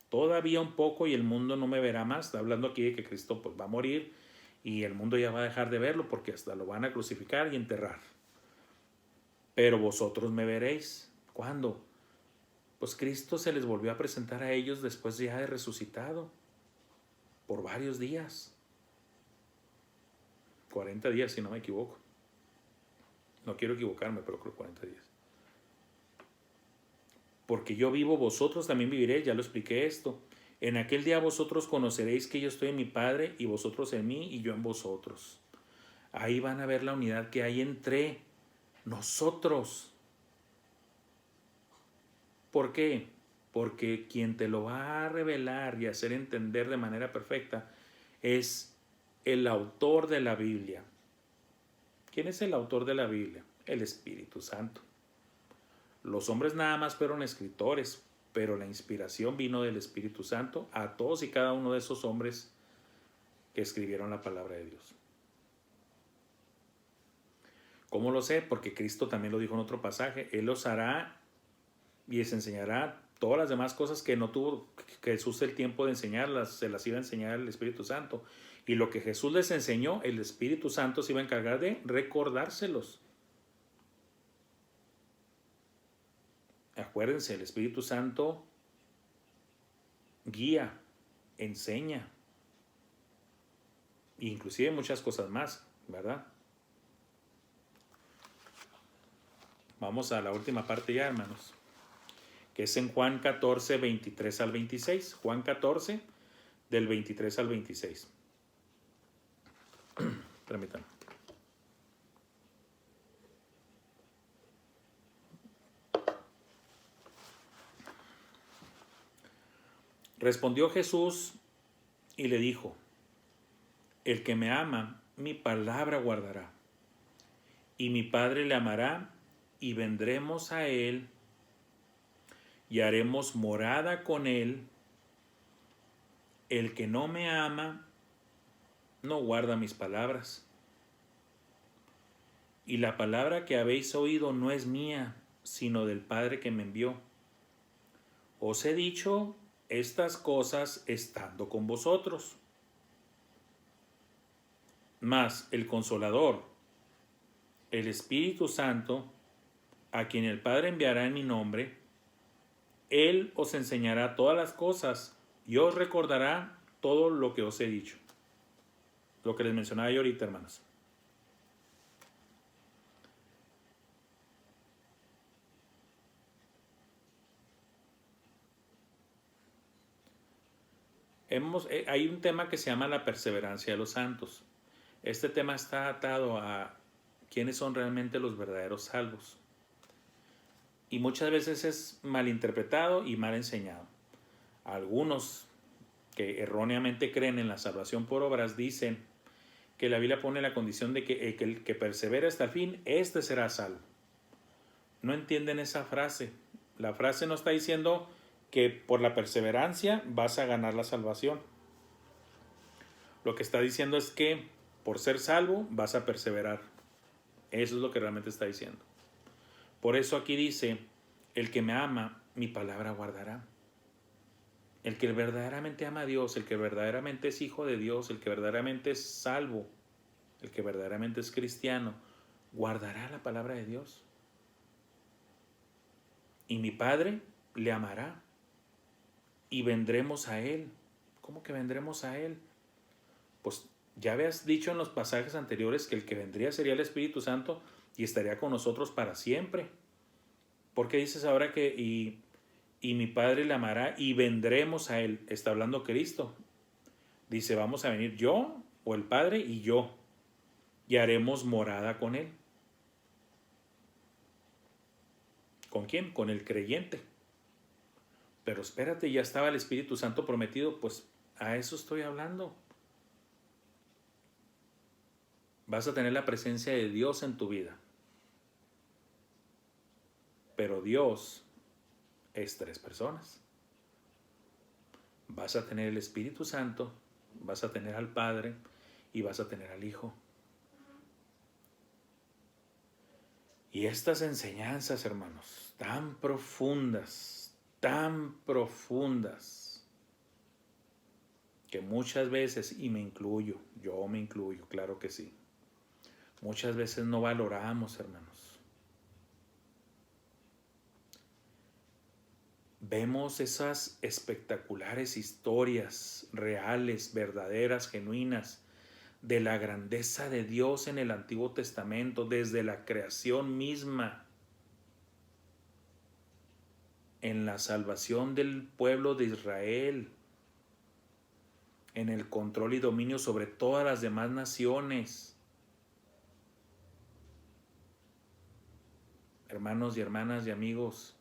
Todavía un poco y el mundo no me verá más. Está hablando aquí de que Cristo pues va a morir y el mundo ya va a dejar de verlo porque hasta lo van a crucificar y enterrar. Pero vosotros me veréis. ¿Cuándo? Pues Cristo se les volvió a presentar a ellos después ya de resucitado. Por varios días. 40 días si no me equivoco. No quiero equivocarme, pero creo 40 días. Porque yo vivo, vosotros también viviréis. Ya lo expliqué esto. En aquel día vosotros conoceréis que yo estoy en mi Padre y vosotros en mí y yo en vosotros. Ahí van a ver la unidad que hay entre nosotros. ¿Por qué? Porque quien te lo va a revelar y hacer entender de manera perfecta es el autor de la Biblia. ¿Quién es el autor de la Biblia? El Espíritu Santo. Los hombres nada más fueron escritores, pero la inspiración vino del Espíritu Santo a todos y cada uno de esos hombres que escribieron la palabra de Dios. ¿Cómo lo sé? Porque Cristo también lo dijo en otro pasaje. Él los hará y les enseñará todas las demás cosas que no tuvo Jesús el tiempo de enseñarlas, se las iba a enseñar el Espíritu Santo. Y lo que Jesús les enseñó, el Espíritu Santo se iba a encargar de recordárselos. Acuérdense, el Espíritu Santo guía, enseña, inclusive muchas cosas más, ¿verdad? Vamos a la última parte ya, hermanos, que es en Juan 14, 23 al 26. Juan 14, del 23 al 26. Permítanme. Respondió Jesús y le dijo: el que me ama, mi palabra guardará, y mi Padre le amará, y vendremos a Él y haremos morada con Él. El que no me ama, no guarda mis palabras. Y la palabra que habéis oído no es mía, sino del Padre que me envió. Os he dicho estas cosas estando con vosotros. Mas el Consolador, el Espíritu Santo, a quien el Padre enviará en mi nombre, Él os enseñará todas las cosas y os recordará todo lo que os he dicho. Lo que les mencionaba yo ahorita, hermanos. Hay un tema que se llama la perseverancia de los santos. Este tema está atado a quiénes son realmente los verdaderos salvos. Y muchas veces es malinterpretado y mal enseñado. Algunos que erróneamente creen en la salvación por obras dicen que la Biblia pone la condición de que el que persevera hasta el fin, este será salvo. No entienden esa frase. La frase no está diciendo que por la perseverancia vas a ganar la salvación. Lo que está diciendo es que por ser salvo vas a perseverar. Eso es lo que realmente está diciendo. Por eso aquí dice, el que me ama, mi palabra guardará. El que verdaderamente ama a Dios, el que verdaderamente es hijo de Dios, el que verdaderamente es salvo, el que verdaderamente es cristiano, guardará la palabra de Dios. Y mi Padre le amará y vendremos a Él. ¿Cómo que vendremos a Él? Pues ya habías dicho en los pasajes anteriores que el que vendría sería el Espíritu Santo y estaría con nosotros para siempre. ¿Por qué dices ahora que y mi Padre le amará y vendremos a Él? Está hablando Cristo. Dice, vamos a venir yo o el Padre y yo y haremos morada con Él. ¿Con quién? Con el creyente. Pero espérate, ya estaba el Espíritu Santo prometido, pues a eso estoy hablando. Vas a tener la presencia de Dios en tu vida. Pero Dios es 3 personas. Vas a tener el Espíritu Santo, vas a tener al Padre y vas a tener al Hijo. Y estas enseñanzas, hermanos, tan profundas, que muchas veces, y me incluyo, yo me incluyo, claro que sí, muchas veces no valoramos, hermanos. Vemos esas espectaculares historias reales, verdaderas, genuinas, de la grandeza de Dios en el Antiguo Testamento, desde la creación misma, en la salvación del pueblo de Israel, en el control y dominio sobre todas las demás naciones. Hermanos y hermanas y amigos,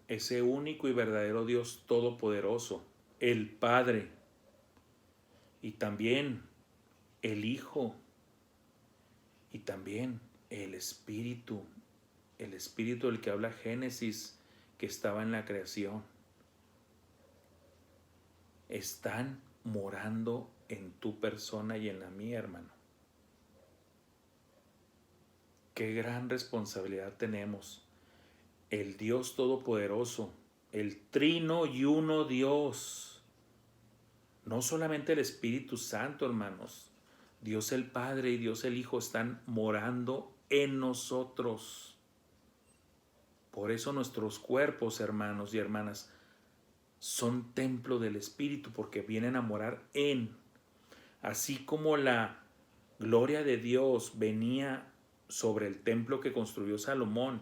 ese único y verdadero Dios todopoderoso, el Padre y también el Hijo y también el Espíritu del que habla Génesis, que estaba en la creación, están morando en tu persona y en la mía, hermano. Qué gran responsabilidad tenemos. El Dios Todopoderoso, el Trino y Uno Dios, no solamente el Espíritu Santo, hermanos, Dios el Padre y Dios el Hijo están morando en nosotros. Por eso nuestros cuerpos, hermanos y hermanas, son templo del Espíritu, porque vienen a morar en. Así como la gloria de Dios venía sobre el templo que construyó Salomón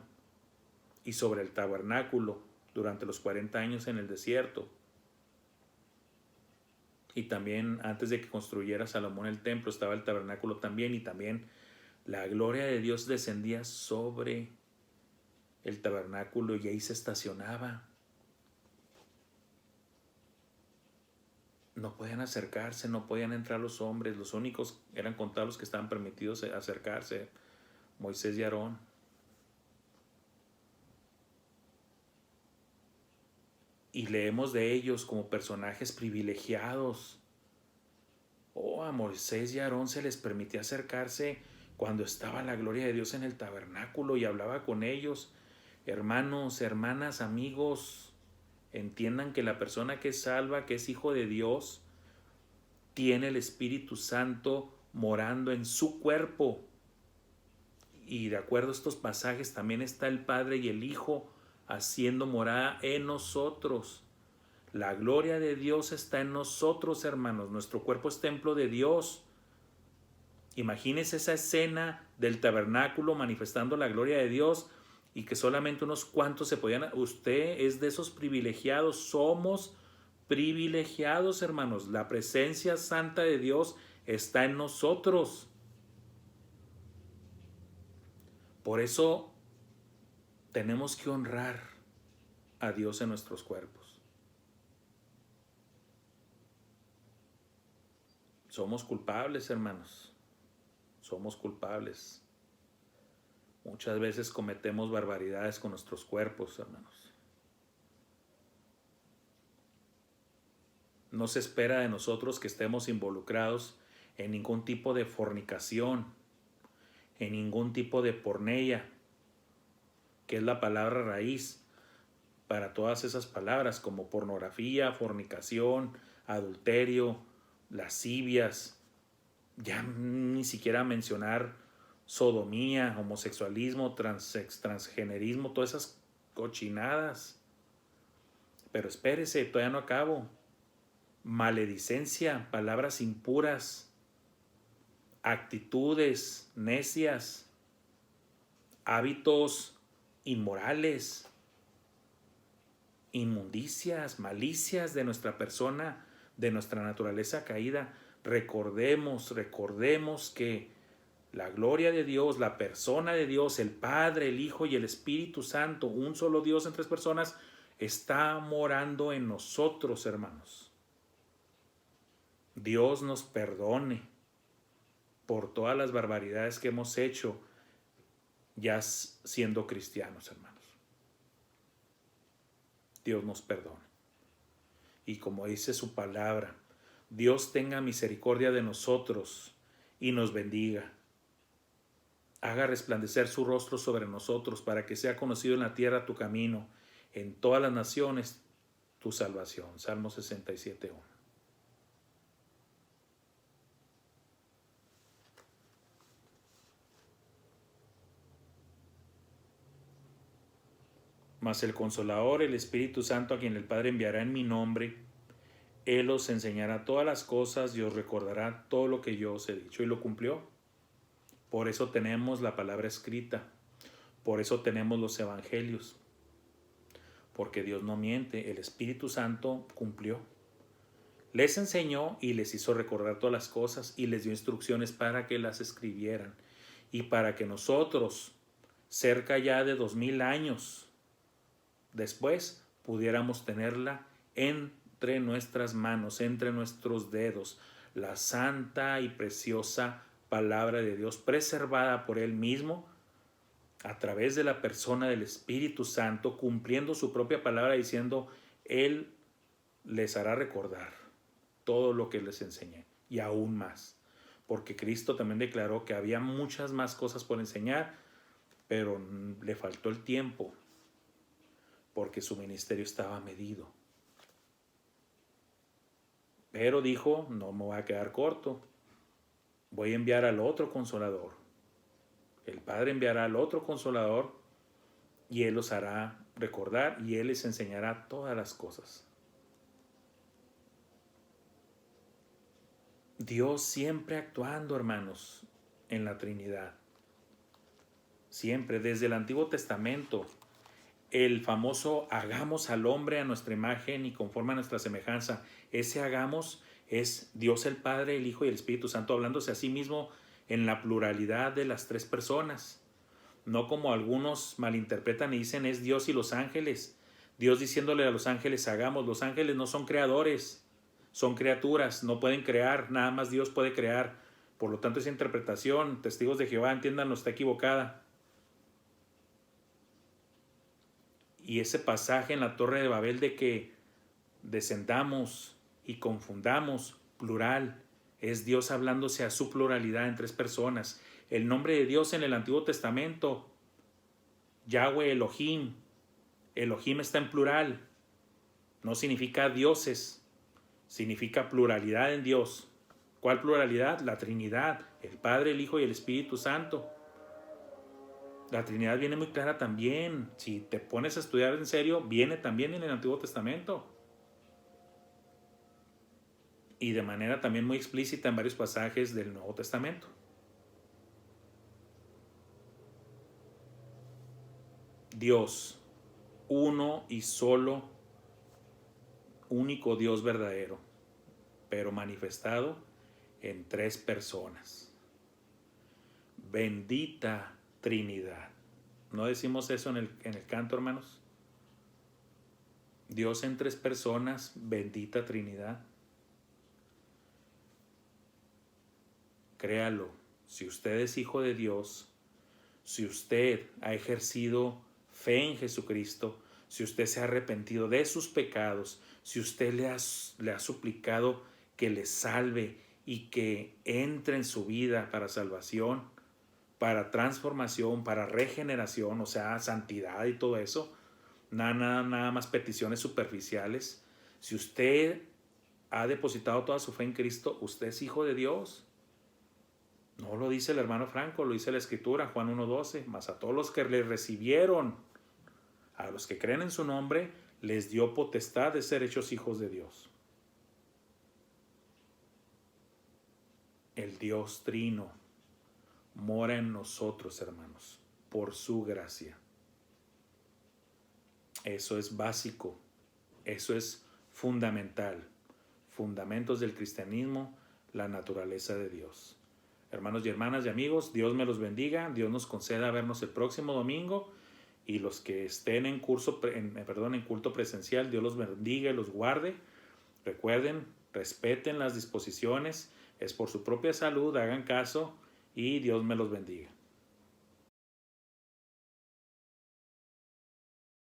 y sobre el tabernáculo durante los 40 años en el desierto, y también antes de que construyera Salomón el templo estaba el tabernáculo también, y también la gloria de Dios descendía sobre el tabernáculo y ahí se estacionaba. no podían acercarse, no podían entrar los hombres, los únicos eran contados los que estaban permitidos acercarse, Moisés y Aarón. Y leemos de ellos como personajes privilegiados. A Moisés y a Aarón se les permitía acercarse cuando estaba la gloria de Dios en el tabernáculo y hablaba con ellos. Hermanos, hermanas, amigos, entiendan que la persona que es salva, que es hijo de Dios, tiene el Espíritu Santo morando en su cuerpo. Y de acuerdo a estos pasajes también está el Padre y el Hijo haciendo morada en nosotros. La gloria de Dios está en nosotros, hermanos. Nuestro cuerpo es templo de Dios. Imagínese esa escena del tabernáculo manifestando la gloria de Dios y que solamente unos cuantos se podían... Usted es de esos privilegiados. Somos privilegiados, hermanos. La presencia santa de Dios está en nosotros. Por eso tenemos que honrar a Dios en nuestros cuerpos. Somos culpables, hermanos. Somos culpables. Muchas veces cometemos barbaridades con nuestros cuerpos, hermanos. No se espera de nosotros que estemos involucrados en ningún tipo de fornicación, en ningún tipo de porneia, que es la palabra raíz para todas esas palabras como pornografía, fornicación, adulterio, lascivias, ya ni siquiera mencionar sodomía, homosexualismo, transgenerismo, todas esas cochinadas. Pero espérese, todavía no acabo. Maledicencia, palabras impuras, actitudes necias, hábitos inmorales, inmundicias, malicias de nuestra persona, de nuestra naturaleza caída. Recordemos que la gloria de Dios, la persona de Dios, el Padre, el Hijo y el Espíritu Santo, un solo Dios en tres personas, está morando en nosotros, hermanos. Dios nos perdone por todas las barbaridades que hemos hecho ya siendo cristianos, hermanos. Dios nos perdone. Y como dice su palabra, Dios tenga misericordia de nosotros y nos bendiga. Haga resplandecer su rostro sobre nosotros para que sea conocido en la tierra tu camino, en todas las naciones tu salvación. Salmo 67:1. Mas el Consolador, el Espíritu Santo, a quien el Padre enviará en mi nombre, Él os enseñará todas las cosas y os recordará todo lo que yo os he dicho. Y lo cumplió. Por eso tenemos la palabra escrita. Por eso tenemos los evangelios. Porque Dios no miente. El Espíritu Santo cumplió. Les enseñó y les hizo recordar todas las cosas y les dio instrucciones para que las escribieran. Y para que nosotros, cerca ya de 2000 años después, pudiéramos tenerla entre nuestras manos, entre nuestros dedos, la santa y preciosa palabra de Dios, preservada por Él mismo, a través de la persona del Espíritu Santo, cumpliendo su propia palabra, diciendo, Él les hará recordar todo lo que les enseñé, y aún más, porque Cristo también declaró que había muchas más cosas por enseñar, pero le faltó el tiempo, porque su ministerio estaba medido. Pero dijo, no me voy a quedar corto, voy a enviar al otro Consolador. El Padre enviará al otro Consolador y Él los hará recordar y Él les enseñará todas las cosas. Dios siempre actuando, hermanos, en la Trinidad. Siempre, desde el Antiguo Testamento, el famoso hagamos al hombre a nuestra imagen y conforme a nuestra semejanza. Ese hagamos es Dios el Padre, el Hijo y el Espíritu Santo hablándose a sí mismo en la pluralidad de las tres personas. No como algunos malinterpretan y dicen es Dios y los ángeles. Dios diciéndole a los ángeles hagamos. Los ángeles no son creadores. son criaturas, no pueden crear, nada más Dios puede crear. Por lo tanto, esa interpretación, testigos de Jehová, entiéndanlo, está equivocada. Y ese pasaje en la Torre de Babel de que descendamos y confundamos, plural, es Dios hablándose a su pluralidad en tres personas. El nombre de Dios en el Antiguo Testamento, Yahweh, Elohim, Elohim está en plural, no significa dioses, significa pluralidad en Dios. ¿Cuál pluralidad? La Trinidad, el Padre, el Hijo y el Espíritu Santo. La Trinidad viene muy clara también. Si te pones a estudiar en serio, viene también en el Antiguo Testamento. Y de manera también muy explícita en varios pasajes del Nuevo Testamento. Dios, uno y solo, único Dios verdadero, pero manifestado en tres personas. Bendita Trinidad. ¿No decimos eso en el canto, hermanos? Dios en tres personas, bendita Trinidad. Créalo, si usted es hijo de Dios, si usted ha ejercido fe en Jesucristo, si usted se ha arrepentido de sus pecados, si usted le ha suplicado que le salve y que entre en su vida para salvación, para transformación, para regeneración, o sea, santidad y todo eso, nada más peticiones superficiales. Si usted ha depositado toda su fe en Cristo, usted es hijo de Dios. No lo dice el hermano Franco, lo dice la Escritura, Juan 1:12, mas a todos los que le recibieron, a los que creen en su nombre, les dio potestad de ser hechos hijos de Dios. El Dios Trino mora en nosotros, hermanos, por su gracia. Eso es básico, eso es fundamental. Fundamentos del cristianismo, la naturaleza de Dios. Hermanos y hermanas y amigos, Dios me los bendiga, Dios nos conceda vernos el próximo domingo, y los que estén en culto presencial, Dios los bendiga y los guarde. Recuerden, respeten las disposiciones, es por su propia salud, hagan caso y Dios me los bendiga.